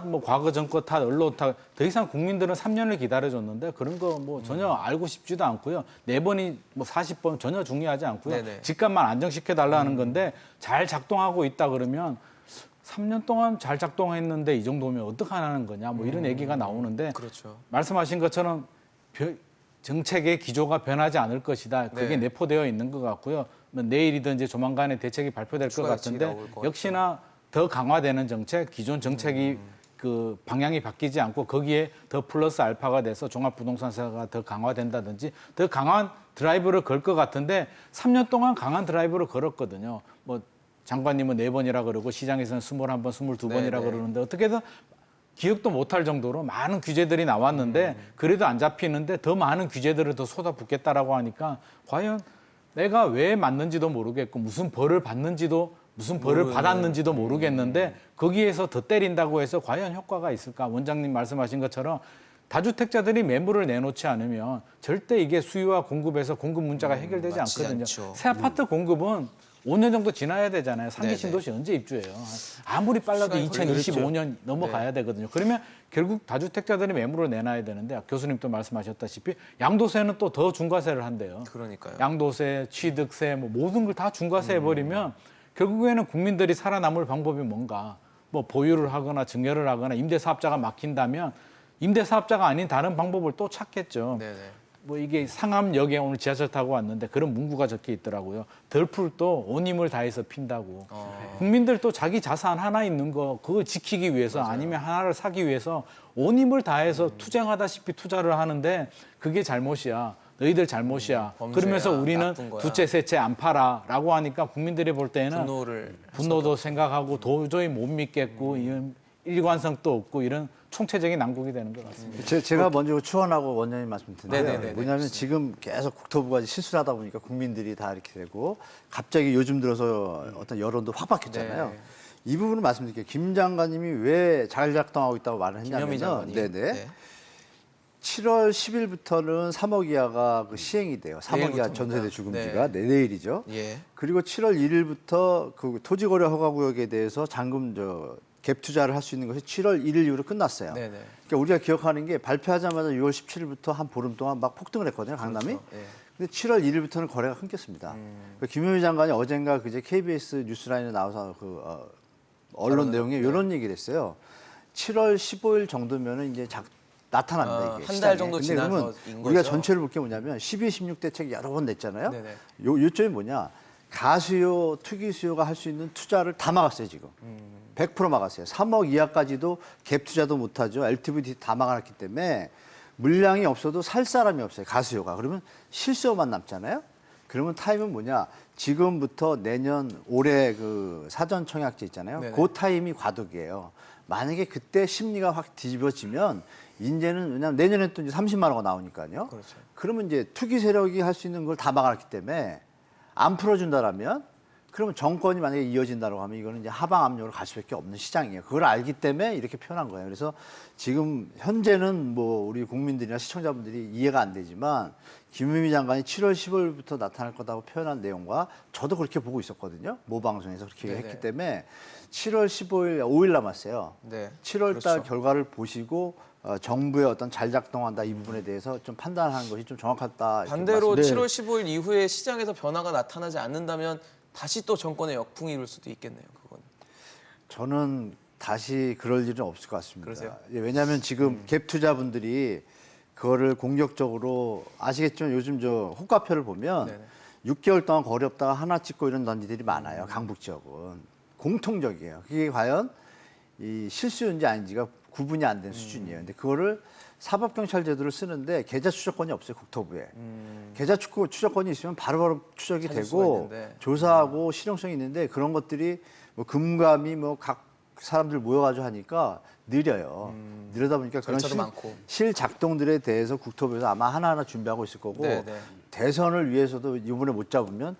뭐 과거 정권 탓, 언론 탓, 더 이상 국민들은 3년을 기다려줬는데 그런 거 뭐 전혀 알고 싶지도 않고요. 4번이 뭐 40번 전혀 중요하지 않고요. 네네. 집값만 안정시켜 달라는 건데, 잘 작동하고 있다 그러면 3년 동안 잘 작동했는데 이 정도면 어떡하라는 거냐, 뭐 이런 얘기가 나오는데, 그렇죠. 말씀하신 것처럼 정책의 기조가 변하지 않을 것이다. 그게 네. 내포되어 있는 것 같고요. 뭐 내일이든 이제 조만간에 대책이 발표될 것 추가 대책이 같은데, 나올 것 역시나 더 강화되는 정책, 기존 정책이 그 방향이 바뀌지 않고 거기에 더 플러스 알파가 돼서 종합부동산세가 더 강화된다든지 더 강한 드라이브를 걸 것 같은데 3년 동안 강한 드라이브를 걸었거든요. 뭐 장관님은 4번이라 그러고 시장에서는 21번, 22번이라 네네. 그러는데 어떻게든 기억도 못할 정도로 많은 규제들이 나왔는데 그래도 안 잡히는데 더 많은 규제들을 더 쏟아붓겠다라고 하니까 과연 내가 왜 맞는지도 모르겠고 무슨 벌을 받는지도 무슨 벌을 받았는지도 모르겠는데 거기에서 더 때린다고 해서 과연 효과가 있을까? 원장님 말씀하신 것처럼 다주택자들이 매물을 내놓지 않으면 절대 이게 수요와 공급에서 공급 문제가 해결되지 맞지 않거든요. 않죠. 새 아파트 공급은 5년 정도 지나야 되잖아요. 상기 네네. 신도시 언제 입주해요? 아무리 빨라도 시간이 2025년 넘어가야 되거든요. 그러면 결국 다주택자들이 매물을 내놔야 되는데 교수님도 말씀하셨다시피 양도세는 또 더 중과세를 한대요. 그러니까요. 양도세, 취득세, 뭐 모든 걸 다 중과세 해버리면 결국에는 국민들이 살아남을 방법이 뭔가 뭐 보유를 하거나 증여를 하거나 임대사업자가 막힌다면 임대사업자가 아닌 다른 방법을 또 찾겠죠. 네네. 뭐 이게 상암역에 오늘 지하철 타고 왔는데 그런 문구가 적혀 있더라고요. 덜풀도 온 힘을 다해서 핀다고. 국민들도 자기 자산 하나 있는 거 그거 지키기 위해서 아니면 하나를 사기 위해서 온 힘을 다해서 투쟁하다시피 투자를 하는데 그게 잘못이야. 너희들 잘못이야. 범죄야, 그러면서 우리는 나쁜 거야. 두채, 세채 안 팔아라고 하니까 국민들이 볼 때는 분노도 생각하고 도저히 못 믿겠고 이런 일관성도 없고 이런 총체적인 난국이 되는 것 같습니다. 제가 먼저 추원하고 원장님 말씀 드는데요. 네네네네. 뭐냐면 지금 계속 국토부가 실수를 하다 보니까 국민들이 다 이렇게 되고 갑자기 요즘 들어서 어떤 여론도 확 바뀌었잖아요. 네. 이 부분을 말씀드릴게요. 김 장관님이 왜 자율작동하고 있다고 말을 김현미 했냐면요. 장관이. 네네. 네. 7월 10일부터는 3억 이하가 그 시행이 돼요. 3억 이하 내일부터입니다. 전세대 주금지가 내일이죠. 예. 그리고 7월 1일부터 그 토지거래 허가구역에 대해서 잔금 갭 투자를 할 수 있는 것이 7월 1일 이후로 끝났어요. 네네. 그러니까 우리가 기억하는 게 발표하자마자 6월 17일부터 한 보름 동안 막 폭등을 했거든요, 강남이. 그렇죠. 예. 근데 7월 1일부터는 거래가 끊겼습니다. 그 김현미 장관이 어젠가 그제 KBS 뉴스라인에 나와서 언론 내용에 이런 얘기를 했어요. 7월 15일 정도면은 이제 나타납니다. 이게 한 시장에. 달 정도 근데 지나서 그러면 인 우리가 거죠? 전체를 볼 게 뭐냐면 12, 16대 책 여러 번 냈잖아요. 네네. 요점이 뭐냐? 가수요, 투기 수요가 할 수 있는 투자를 다 막았어요, 지금. 100% 막았어요. 3억 이하까지도 갭 투자도 못하죠. LTV 다 막아놨기 때문에 물량이 없어도 살 사람이 없어요. 가수요가. 그러면 실수요만 남잖아요. 그러면 타임은 뭐냐? 지금부터 내년 올해 그 사전 청약제 있잖아요. 네네. 그 타임이 과도기예요. 만약에 그때 심리가 확 뒤집어지면 이제는 왜냐하면 내년에 또 이제 30만 원가 나오니까요. 그렇죠. 그러면 이제 투기 세력이 할 수 있는 걸 다 막아놨기 때문에 안 풀어준다라면 그러면 정권이 만약에 이어진다고 하면 이거는 이제 하방 압력으로 갈 수밖에 없는 시장이에요. 그걸 알기 때문에 이렇게 표현한 거예요. 그래서 지금 현재는 뭐 우리 국민들이나 시청자분들이 이해가 안 되지만 김현미 장관이 7월 15일부터 나타날 거다고 표현한 내용과 저도 그렇게 보고 있었거든요. 모 방송에서 그렇게 네네. 했기 때문에 7월 15일 5일 남았어요. 네. 7월 달 그렇죠. 결과를 보시고 정부의 어떤 잘 작동한다 이 부분에 대해서 좀 판단하는 것이 좀 정확하다. 이렇게 반대로 말씀- 7월 15일 이후에 시장에서 변화가 나타나지 않는다면 다시 또 정권의 역풍이 일을 수도 있겠네요. 그건. 저는 다시 그럴 일은 없을 것 같습니다. 그러세요? 예, 왜냐하면 지금 갭 투자분들이 그거를 공격적으로 아시겠지만 요즘 저 호가표를 보면 네네. 6개월 동안 거래 없다가 하나 찍고 이런 단지들이 많아요. 강북 지역은 공통적이에요. 그게 과연 이 실수인지 아닌지가 구분이 안 된 수준이에요. 근데 그거를 사법경찰 제도를 쓰는데 계좌 추적권이 없어요, 국토부에. 계좌 추적권이 있으면 바로바로 추적이 찾을 수가 되고 있는데. 조사하고 실용성이 있는데 그런 것들이 뭐 금감이 뭐 각 사람들 모여가지고 하니까 느려요. 느려다 보니까 그런 절차도 많고. 실작동들에 대해서 국토부에서 아마 하나하나 준비하고 있을 거고 네, 네. 대선을 위해서도 이번에 못 잡으면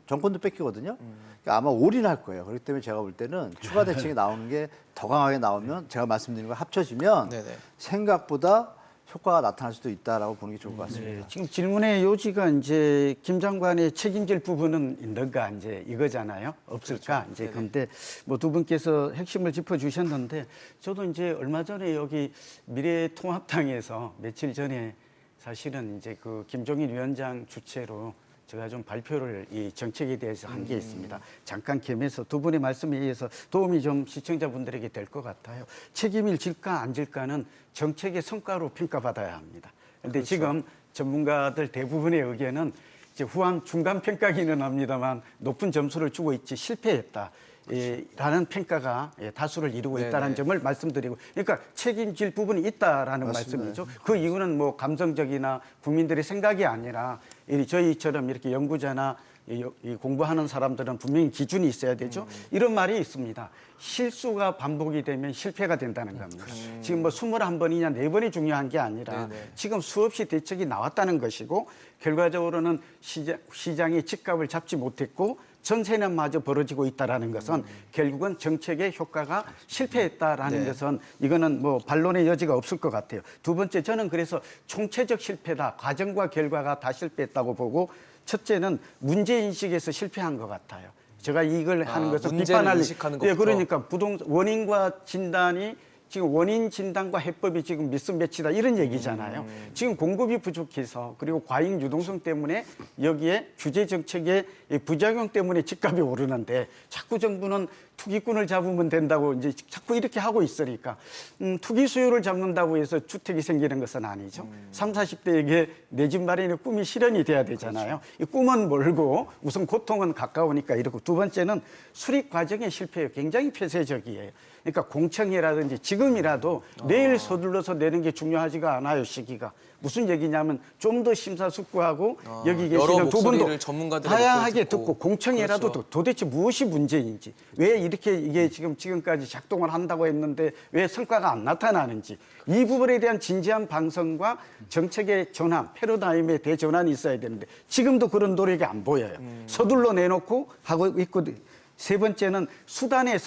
정권도 뺏기거든요. 그러니까 아마 올인할 거예요. 그렇기 때문에 제가 볼 때는 추가 대책이 나오는 게 더 강하게 나오면 제가 말씀드린 거 합쳐지면 네, 네. 생각보다 효과가 나타날 수도 있다라고 보는 게 좋을 것 같습니다. 네, 지금 질문의 요지가 이제 김 장관의 책임질 부분은 있는가 이제 이거잖아요. 없을까 그렇죠. 이제 네네. 그런데 뭐 두 분께서 핵심을 짚어주셨는데 저도 이제 얼마 전에 여기 미래통합당에서 며칠 전에 사실은 이제 그 김종인 위원장 주최로 제가 좀 발표를 이 정책에 대해서 한 게 있습니다. 잠깐 겸해서 두 분의 말씀에 의해서 도움이 좀 시청자분들에게 될 것 같아요. 책임을 질까 안 질까는 정책의 성과로 평가받아야 합니다. 그런데 지금 전문가들 대부분의 의견은 이제 후한 중간 평가기는 합니다만 높은 점수를 주고 있지 실패했다. 라는 평가가 다수를 이루고 네네. 있다는 점을 말씀드리고, 그러니까 책임질 부분이 있다라는 말씀이죠. 그 이유는 뭐 감성적이나 국민들의 생각이 아니라 저희처럼 이렇게 연구자나 이 공부하는 사람들은 분명히 기준이 있어야 되죠. 이런 말이 있습니다. 실수가 반복이 되면 실패가 된다는 겁니다. 지금 뭐 21번이냐 4번이 중요한 게 아니라 네네. 지금 수없이 대책이 나왔다는 것이고, 결과적으로는 시장이 집값을 잡지 못했고 전세난마저 벌어지고 있다라는 것은 결국은 정책의 효과가 실패했다라는 네. 것은 이거는 뭐 반론의 여지가 없을 것 같아요. 두 번째, 저는 그래서 총체적 실패다. 과정과 결과가 다 실패했다고 보고, 첫째는 문제인식에서 실패한 것 같아요. 제가 이걸 하는 것은 문제를 비판할 인식하는 예, 것부터. 그러니까 원인과 진단이 지금 원인 진단과 해법이 지금 미스매치다 이런 얘기잖아요. 지금 공급이 부족해서, 그리고 과잉 유동성 때문에 여기에 규제 정책의 이 부작용 때문에 집값이 오르는데, 자꾸 정부는 투기꾼을 잡으면 된다고 이제 자꾸 이렇게 하고 있으니까 투기 수요를 잡는다고 해서 주택이 생기는 것은 아니죠. 30, 40대에게 내 집 마련의 꿈이 실현이 돼야 되잖아요. 이 꿈은 멀고 우선 고통은 가까우니까 이렇고, 두 번째는 수립 과정의 실패예요. 굉장히 폐쇄적이에요. 그러니까 공청회라든지 지금이라도 내일 서둘러서 내는 게 중요하지가 않아요, 시기가. 무슨 얘기냐면 좀 더 심사숙고하고 여기 여러 계시는 두 분도 목소리를 전문가들의 다양하게 목소리를 듣고. 듣고 공청회라도 그렇죠. 도대체 무엇이 문제인지, 왜 이렇게 이게 지금까지 작동을 한다고 했는데 왜 성과가 안 나타나는지, 이 부분에 대한 진지한 방송과 정책의 전환, 패러다임의 대전환이 있어야 되는데 지금도 그런 노력이 안 보여요. 서둘러 내놓고 하고 있고, 세 번째는 수단의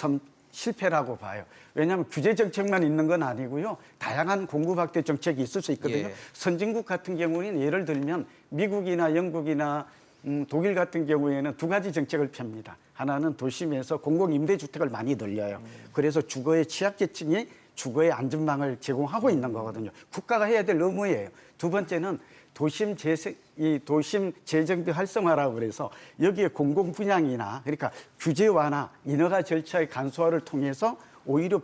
실패라고 봐요. 왜냐하면 규제 정책만 있는 건 아니고요. 다양한 공급 확대 정책이 있을 수 있거든요. 예. 선진국 같은 경우는 예를 들면 미국이나 영국이나 독일 같은 경우에는 두 가지 정책을 펴니다. 하나는 도심에서 공공임대주택을 많이 늘려요. 그래서 주거의 취약계층이 주거의 안전망을 제공하고 있는 거거든요. 국가가 해야 될 의무예요. 두 번째는 도심 재정비 활성화라고 그래서 여기에 공공 분양이나, 그러니까 규제 완화, 인허가 절차의 간소화를 통해서 오히려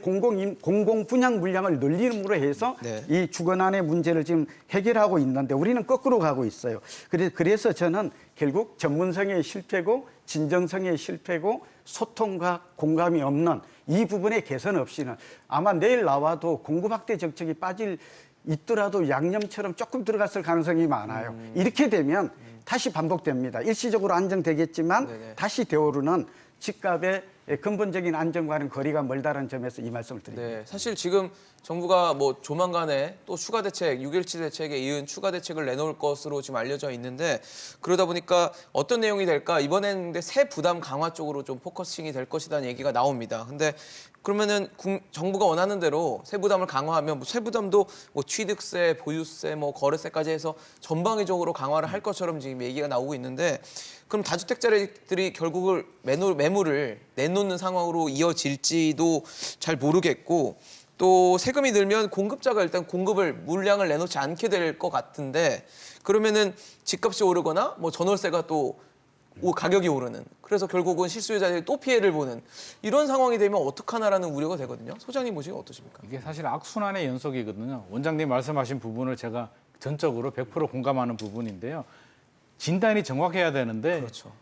공공 분양 물량을 늘림으로 해서 네. 이 주거난의 문제를 지금 해결하고 있는데, 우리는 거꾸로 가고 있어요. 그래서 저는 결국 전문성의 실패고 진정성의 실패고 소통과 공감이 없는 이 부분의 개선 없이는 아마 내일 나와도 공급 확대 정책이 있더라도 양념처럼 조금 들어갔을 가능성이 많아요. 이렇게 되면 다시 반복됩니다. 일시적으로 안정되겠지만 네네. 다시 되오르는 집값의 근본적인 안정과는 거리가 멀다는 점에서 이 말씀을 드립니다. 네, 사실 지금 정부가 뭐 조만간에 또 추가 대책, 6.17 대책에 이은 추가 대책을 내놓을 것으로 지금 알려져 있는데, 그러다 보니까 어떤 내용이 될까? 이번에는 근데 세 부담 강화 쪽으로 좀 포커싱이 될 것이라는 얘기가 나옵니다. 근데 그러면은 정부가 원하는 대로 세부담을 강화하면 세부담도 뭐 취득세, 보유세, 뭐 거래세까지 해서 전방위적으로 강화를 할 것처럼 지금 얘기가 나오고 있는데, 그럼 다주택자들이 결국을 매물을 내놓는 상황으로 이어질지도 잘 모르겠고, 또 세금이 늘면 공급자가 일단 물량을 내놓지 않게 될 것 같은데, 그러면은 집값이 오르거나 뭐 전월세가 또 가격이 오르는, 그래서 결국은 실수요자들이 또 피해를 보는 이런 상황이 되면 어떡하나라는 우려가 되거든요. 소장님 보시기에 어떠십니까? 이게 사실 악순환의 연속이거든요. 원장님 말씀하신 부분을 제가 전적으로 100% 공감하는 부분인데요. 진단이 정확해야 되는데, 그렇죠.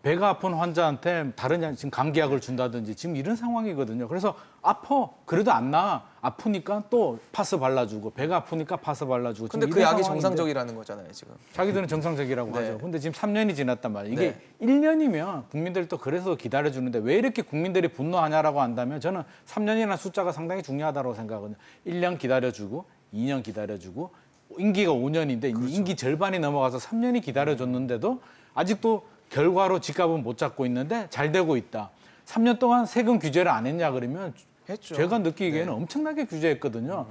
배가 아픈 환자한테 다른 지금 감기약을 준다든지 지금 이런 상황이거든요. 그래서 그래도 안 나아. 아프니까 또 파스 발라주고, 배가 아프니까 파스 발라주고. 근데 지금 그 이런 약이 상황인데 정상적이라는 거잖아요, 지금. 자기들은 정상적이라고 네. 하죠. 근데 지금 3년이 지났단 말이에요. 이게 네. 1년이면 국민들이 또 그래서 기다려주는데 왜 이렇게 국민들이 분노하냐라고 한다면, 저는 3년이라는 숫자가 상당히 중요하다고 생각하거든요. 1년 기다려주고, 2년 기다려주고, 임기가 5년인데 임기 절반이 넘어가서 3년이 기다려줬는데도 아직도 결과로 집값은 못 잡고 있는데 잘 되고 있다. 3년 동안 세금 규제를 안 했냐 그러면 했죠. 제가 느끼기에는 엄청나게 규제했거든요.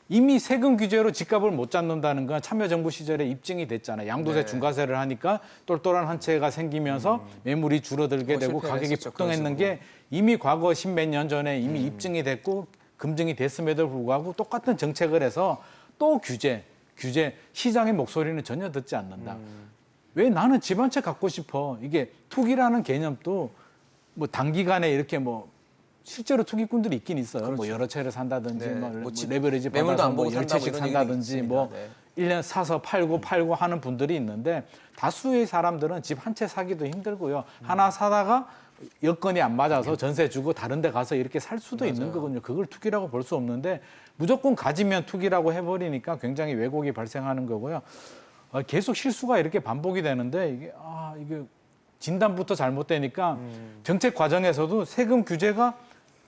이미 세금 규제로 집값을 못 잡는다는 건 참여정부 시절에 입증이 됐잖아요. 양도세 네. 중과세를 하니까 똘똘한 한 채가 생기면서 매물이 줄어들게 되고 실패를 가격이 했었죠, 폭등했는 그런 게 이미 과거 10몇 년 전에 이미 입증이 됐고 금증이 됐음에도 불구하고 똑같은 정책을 해서 또 규제, 시장의 목소리는 전혀 듣지 않는다. 왜 나는 집 한 채 갖고 싶어? 이게 투기라는 개념도 뭐 단기간에 이렇게 뭐 실제로 투기꾼들이 있긴 있어요. 뭐 여러 채를 산다든지, 네. 뭐 집 레버리지 매물도 받아서 안 보고 뭐 산다, 10채씩 뭐 이런 산다든지, 얘기 뭐 있습니다. 1년 사서 팔고 하는 분들이 있는데, 다수의 사람들은 집 한 채 사기도 힘들고요. 하나 사다가 여건이 안 맞아서 전세 주고 다른 데 가서 이렇게 살 수도 있는 거거든요. 그걸 투기라고 볼 수 없는데 무조건 가지면 투기라고 해버리니까 굉장히 왜곡이 발생하는 거고요. 계속 실수가 이렇게 반복이 되는데 이게 진단부터 잘못되니까 정책 과정에서도 세금 규제가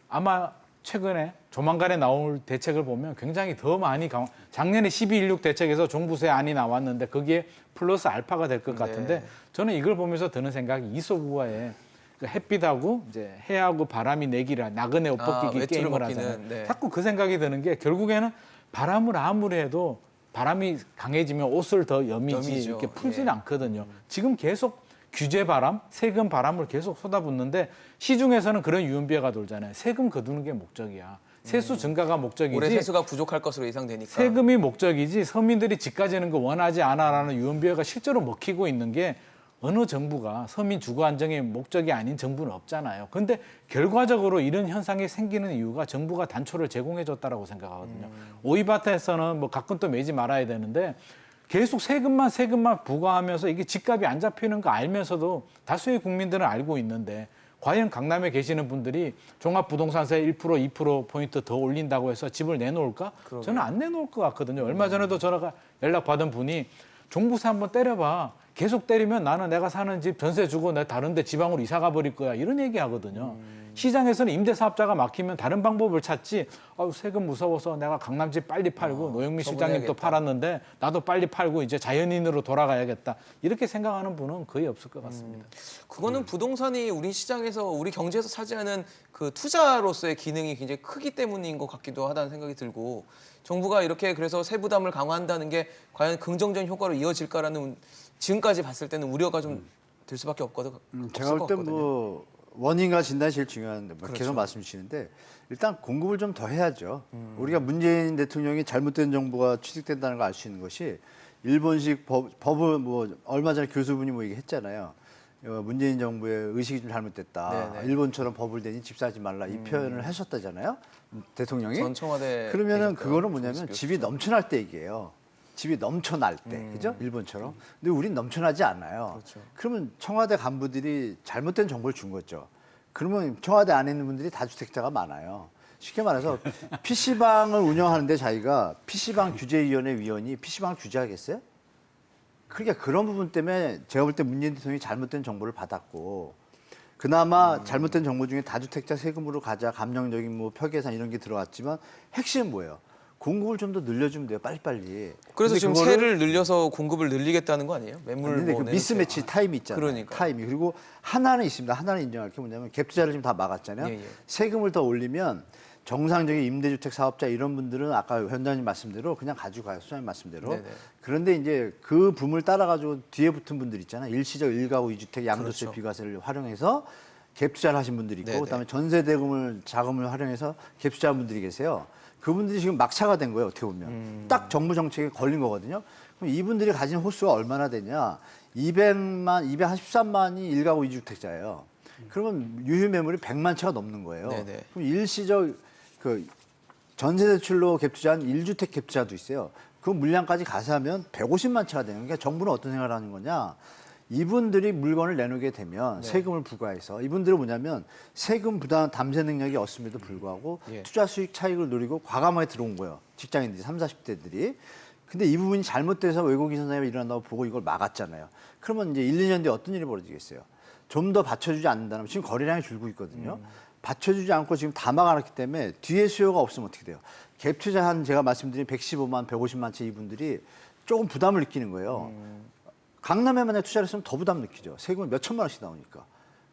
아마 최근에 조만간에 나올 대책을 보면 굉장히 더 많이 작년에 12.16 대책에서 종부세 안이 나왔는데 거기에 플러스 알파가 될 것 같은데 네. 저는 이걸 보면서 드는 생각이 이솝우화에 그 햇빛하고 이제 해하고 바람이 내기를 나그네 옷 벗기기 외투를 게임을 벗기는, 하잖아요. 네. 자꾸 그 생각이 드는 게 결국에는 바람을 아무리 해도 바람이 강해지면 옷을 더 여미지 여미죠. 이렇게 풀지는 예. 않거든요. 지금 계속 규제 바람, 세금 바람을 계속 쏟아붓는데 시중에서는 그런 유언비어가 돌잖아요. 세금 거두는 게 목적이야. 세수 증가가 목적이지. 올해 세수가 부족할 것으로 예상되니까. 세금이 목적이지 서민들이 집 가지는 거 원하지 않아라는 유언비어가 실제로 먹히고 있는 게 어느 정부가 서민 주거 안정의 목적이 아닌 정부는 없잖아요. 그런데 결과적으로 이런 현상이 생기는 이유가 정부가 단초를 제공해 줬다라고 생각하거든요. 오이밭에서는 뭐 가끔도 매지 말아야 되는데 계속 세금만 부과하면서 이게 집값이 안 잡히는 거 알면서도 다수의 국민들은 알고 있는데 과연 강남에 계시는 분들이 종합부동산세 1%, 2%포인트 더 올린다고 해서 집을 내놓을까? 저는 안 내놓을 것 같거든요. 얼마 전에도 전화가 연락받은 분이 종부세 한번 때려봐. 계속 때리면 나는 내가 사는 집 전세 주고 내 다른 데 지방으로 이사 가버릴 거야. 이런 얘기 하거든요. 시장에서는 임대사업자가 막히면 다른 방법을 찾지. 세금 무서워서 내가 강남집 빨리 팔고 노영민 실장님도 처분해야겠다. 팔았는데 나도 빨리 팔고 이제 자연인으로 돌아가야겠다. 이렇게 생각하는 분은 거의 없을 것 같습니다. 그거는 부동산이 우리 시장에서 우리 경제에서 차지하는 그 투자로서의 기능이 굉장히 크기 때문인 것 같기도 하다는 생각이 들고 정부가 이렇게 그래서 세부담을 강화한다는 게 과연 긍정적인 효과로 이어질까라는 지금까지 봤을 때는 우려가 좀 될 수밖에 없거든요. 제가 볼 때 뭐 원인과 진단이 제일 중요한데 뭐 계속 말씀 주시는데 일단 공급을 좀 더 해야죠. 우리가 문재인 대통령이 잘못된 정부가 취득된다는 걸 알 수 있는 것이 일본식 법을 뭐 얼마 전에 교수분이 뭐 얘기했잖아요. 문재인 정부의 의식이 좀 잘못됐다. 네네. 일본처럼 법을 대니 집 사지 말라 이 표현을 하셨다잖아요. 대통령이. 전 청와대 그러면은 계셨던 그거는 뭐냐면 조은식 집이 넘쳐날 때 얘기예요. 집이 넘쳐날 때, 그죠? 일본처럼. 근데 우린 넘쳐나지 않아요. 그렇죠. 그러면 청와대 간부들이 잘못된 정보를 준 거죠. 그러면 청와대 안에 있는 분들이 다주택자가 많아요. 쉽게 말해서 PC방을 운영하는데 자기가 PC방 규제위원회 위원이 PC방을 규제하겠어요? 그러니까 그런 부분 때문에 제가 볼 때 문재인 대통령이 잘못된 정보를 받았고 그나마 잘못된 정보 중에 다주택자 세금으로 가자, 감정적인 뭐 표계산 이런 게 들어갔지만 핵심은 뭐예요? 공급을 좀 더 늘려주면 돼요, 빨리빨리. 그래서 근데 지금 그거를- 세를 늘려서 공급을 늘리겠다는 거 아니에요? 매물 근데 뭐 그 내놓을 미스매치 때. 타임이 있잖아요. 그러니까요. 타임이. 그리고 하나는 있습니다. 하나는 인정할 게 뭐냐면 갭 투자를 지금 다 막았잖아요. 예, 예. 세금을 더 올리면 정상적인 임대주택 사업자 이런 분들은 아까 현장님 말씀대로 그냥 가지고 가요. 수장님 말씀대로. 네네. 그런데 이제 그 붐을 따라가지고 뒤에 붙은 분들 있잖아요. 일시적 1가구 2주택 양도세 그렇죠. 비과세를 활용해서 갭 투자를 하신 분들이 있고 네네. 그다음에 전세 대금을 자금을 활용해서 갭 투자한 분들이 계세요. 그분들이 지금 막차가 된 거예요. 어떻게 보면. 딱 정부 정책에 걸린 거거든요. 그럼 이분들이 가진 호수가 얼마나 되냐. 213만이 1가구 2주택자예요. 그러면 유휴 매물이 100만 채가 넘는 거예요. 네네. 그럼 일시적 그 전세 대출로 갭 투자한 1주택 갭 투자도 있어요. 그 물량까지 가세하면 150만 채가 되는 거니까 정부는 어떤 생각을 하는 거냐. 이분들이 물건을 내놓게 되면 네. 세금을 부과해서 이분들은 뭐냐면 세금 부담 담세 능력이 없음에도 불구하고 예. 투자 수익 차익을 노리고 과감하게 들어온 거예요. 직장인들이 30, 40대들이. 근데 이 부분이 잘못돼서 외국인 선생님이 일어난다고 보고 이걸 막았잖아요. 그러면 이제 1, 2년 뒤에 어떤 일이 벌어지겠어요? 좀 더 받쳐주지 않는다면 지금 거래량이 줄고 있거든요. 받쳐주지 않고 지금 다 막아놨기 때문에 뒤에 수요가 없으면 어떻게 돼요? 갭 투자한 제가 말씀드린 115만, 150만 채 이분들이 조금 부담을 느끼는 거예요. 강남에 만약 투자를 했으면 더 부담 느끼죠. 세금이 몇 천만 원씩 나오니까.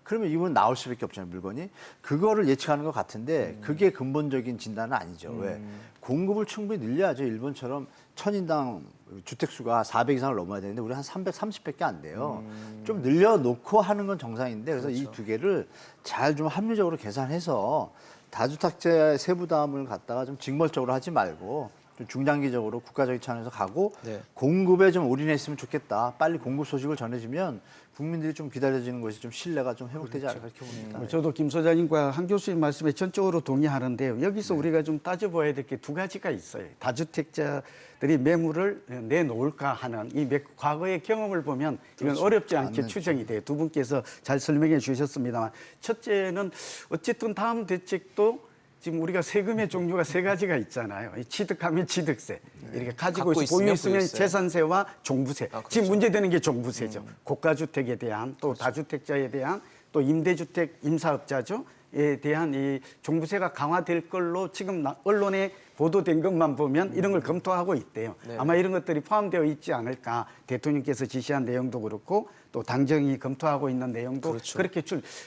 그러면 이분은 나올 수밖에 없잖아요, 물건이. 그거를 예측하는 것 같은데 그게 근본적인 진단은 아니죠. 왜? 공급을 충분히 늘려야죠. 일본처럼 천인당 주택수가 400 이상을 넘어야 되는데 우리 한 330밖에 안 돼요. 좀 늘려놓고 하는 건 정상인데 그래서 이 두 개를 잘 좀 합리적으로 계산해서 다주택자 세부담을 갖다가 좀 징벌적으로 하지 말고 좀 중장기적으로 국가적인 차원에서 가고 네. 공급에 좀 올인했으면 좋겠다. 빨리 공급 소식을 전해주면 국민들이 좀 기다려지는 것이 좀 신뢰가 좀 회복되지 않을까 이렇게 봅니다. 저도 김 소장님과 한 교수님 말씀에 전적으로 동의하는데요. 여기서 우리가 좀 따져봐야 될 게 두 가지가 있어요. 다주택자들이 매물을 내놓을까 하는 이 과거의 경험을 보면 이건 어렵지 않게 추정이 돼요. 두 분께서 잘 설명해 주셨습니다만 첫째는 어쨌든 다음 대책도 지금 우리가 세금의 종류가 세 가지가 있잖아요. 이 취득하면 취득세, 이렇게 가지고 있으면 보유했으면 보유세. 재산세와 종부세. 그렇죠. 지금 문제되는 게 종부세죠. 고가주택에 대한 또 다주택자에 대한 또 임대주택 임사업자죠. 에 대한 이 종부세가 강화될 걸로 지금 언론에 보도된 것만 보면 이런 걸 검토하고 있대요. 네. 아마 이런 것들이 포함되어 있지 않을까. 대통령께서 지시한 내용도 그렇고 또 당정이 검토하고 있는 내용도 그렇죠. 그렇게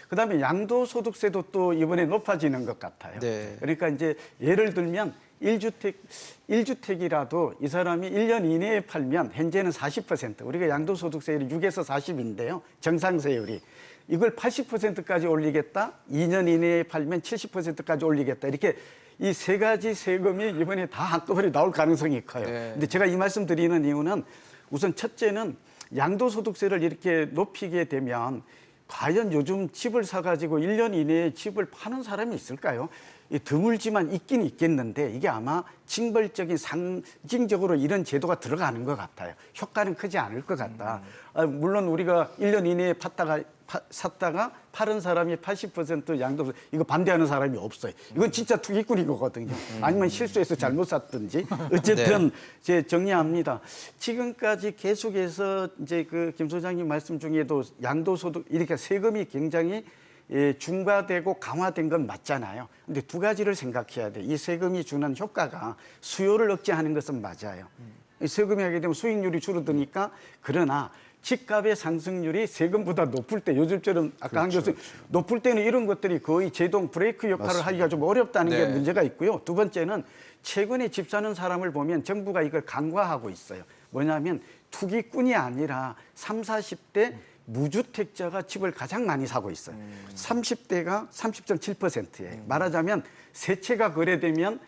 그다음에 양도소득세도 또 이번에 높아지는 것 같아요. 네. 그러니까 이제 예를 들면 1주택이라도 이 사람이 1년 이내에 팔면 현재는 40%, 우리가 양도소득세율이 6에서 40인데요. 정상세율이. 이걸 80%까지 올리겠다. 2년 이내에 팔면 70%까지 올리겠다. 이렇게 이 세 가지 세금이 이번에 다 한꺼번에 나올 가능성이 커요. 네. 근데 제가 이 말씀 드리는 이유는 우선 첫째는 양도소득세를 이렇게 높이게 되면 과연 요즘 집을 사가지고 1년 이내에 집을 파는 사람이 있을까요? 드물지만 있긴 있겠는데 이게 아마 징벌적인 상징적으로 이런 제도가 들어가는 것 같아요. 효과는 크지 않을 것 같다. 물론 우리가 1년 이내에 샀다가 파는 사람이 80% 양도세 이거 반대하는 사람이 없어요. 이건 진짜 투기꾼이거든요. 아니면 실수해서 잘못 샀든지 어쨌든 제 정리합니다. 지금까지 계속해서 이제 그 김 소장님 말씀 중에도 양도소득 이렇게 세금이 굉장히 중과되고 강화된 건 맞잖아요. 근데 두 가지를 생각해야 돼. 이 세금이 주는 효과가 수요를 억제하는 것은 맞아요. 이 세금이 하게 되면 수익률이 줄어드니까 그러나 집값의 상승률이 세금보다 높을 때 요즘처럼 아까 한 교수 높을 때는 이런 것들이 거의 제동 브레이크 역할을 하기가 좀 어렵다는 게 문제가 있고요. 두 번째는 최근에 집 사는 사람을 보면 정부가 이걸 간과하고 있어요. 뭐냐면 투기꾼이 아니라 30, 40대 무주택자가 집을 가장 많이 사고 있어요. 30대가 30.7%예요. 말하자면 세 채가 거래되면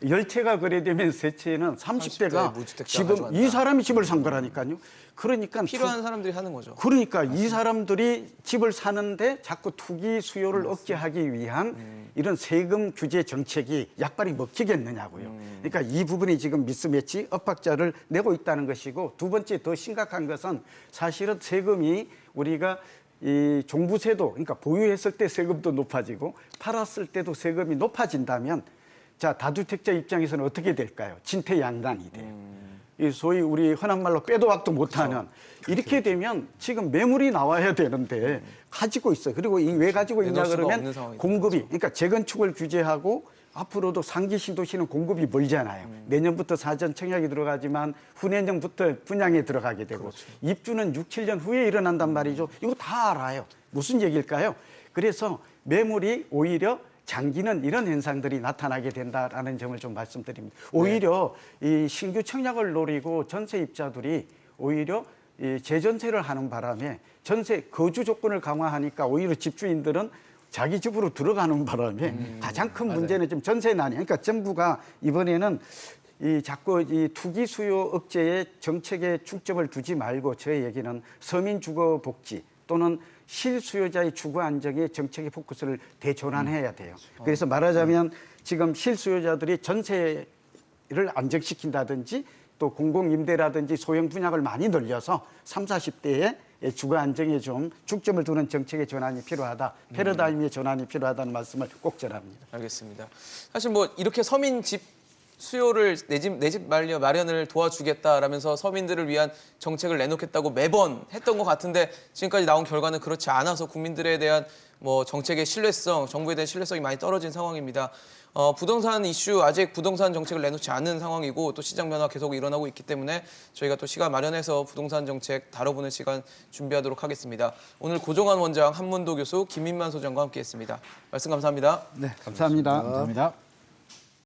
10채가 거래되면 세 채는 30대가 무주택자가 지금 가져간다. 이 사람이 집을 산 거라니까요. 그러니까 필요한 사람들이 하는 거죠. 그러니까 이 사람들이 집을 사는데 자꾸 투기 수요를 억제하기 위한 이런 세금 규제 정책이 약발이 먹히겠느냐고요. 그러니까 이 부분이 지금 미스매치 엇박자를 내고 있다는 것이고 두 번째 더 심각한 것은 사실은 세금이 우리가 이 종부세도 그러니까 보유했을 때 세금도 높아지고 팔았을 때도 세금이 높아진다면 자 다주택자 입장에서는 어떻게 될까요? 진퇴양난이 돼요. 이 소위 우리 흔한 말로 빼도 박도 못하는 이렇게 되면 지금 매물이 나와야 되는데 가지고 있어요. 그리고 이 왜 가지고 있냐 내놓을 수가 그러면 없는 상황이 공급이 그러니까 재건축을 규제하고 앞으로도 상기 신도시는 공급이 멀잖아요. 내년부터 사전 청약이 들어가지만 후내년부터 분양에 들어가게 되고 입주는 6, 7년 후에 일어난단 말이죠. 이거 다 알아요. 무슨 얘기일까요? 그래서 매물이 오히려 장기는 이런 현상들이 나타나게 된다라는 점을 좀 말씀드립니다. 오히려 이 신규 청약을 노리고 전세입자들이 오히려 이 재전세를 하는 바람에 전세 거주 조건을 강화하니까 오히려 집주인들은 자기 집으로 들어가는 바람에 가장 큰 문제는 좀 전세난이. 그러니까 정부가 이번에는 이 자꾸 이 투기 수요 억제의 정책에 중점을 두지 말고 저의 얘기는 서민 주거 복지 또는 실수요자의 주거 안정에 정책의 포커스를 대전환해야 돼요. 그래서 말하자면 지금 실수요자들이 전세를 안정시킨다든지 또 공공임대라든지 소형 분양을 많이 늘려서 30, 40대에 주거 안정에 좀 중점을 두는 정책의 전환이 필요하다. 패러다임의 전환이 필요하다는 말씀을 꼭 전합니다. 알겠습니다. 사실 뭐 이렇게 서민 집 수요를 내 집 마련을 도와주겠다라면서 서민들을 위한 정책을 내놓겠다고 매번 했던 것 같은데 지금까지 나온 결과는 그렇지 않아서 국민들에 대한 뭐 정책의 신뢰성, 정부에 대한 신뢰성이 많이 떨어진 상황입니다. 부동산 이슈 아직 부동산 정책을 내놓지 않은 상황이고 또 시장 변화 계속 일어나고 있기 때문에 저희가 또 시간 마련해서 부동산 정책 다뤄보는 시간 준비하도록 하겠습니다. 오늘 고종환 원장, 한문도 교수, 김민만 소장과 함께했습니다. 말씀 감사합니다. 네, 감사합니다. 감사합니다.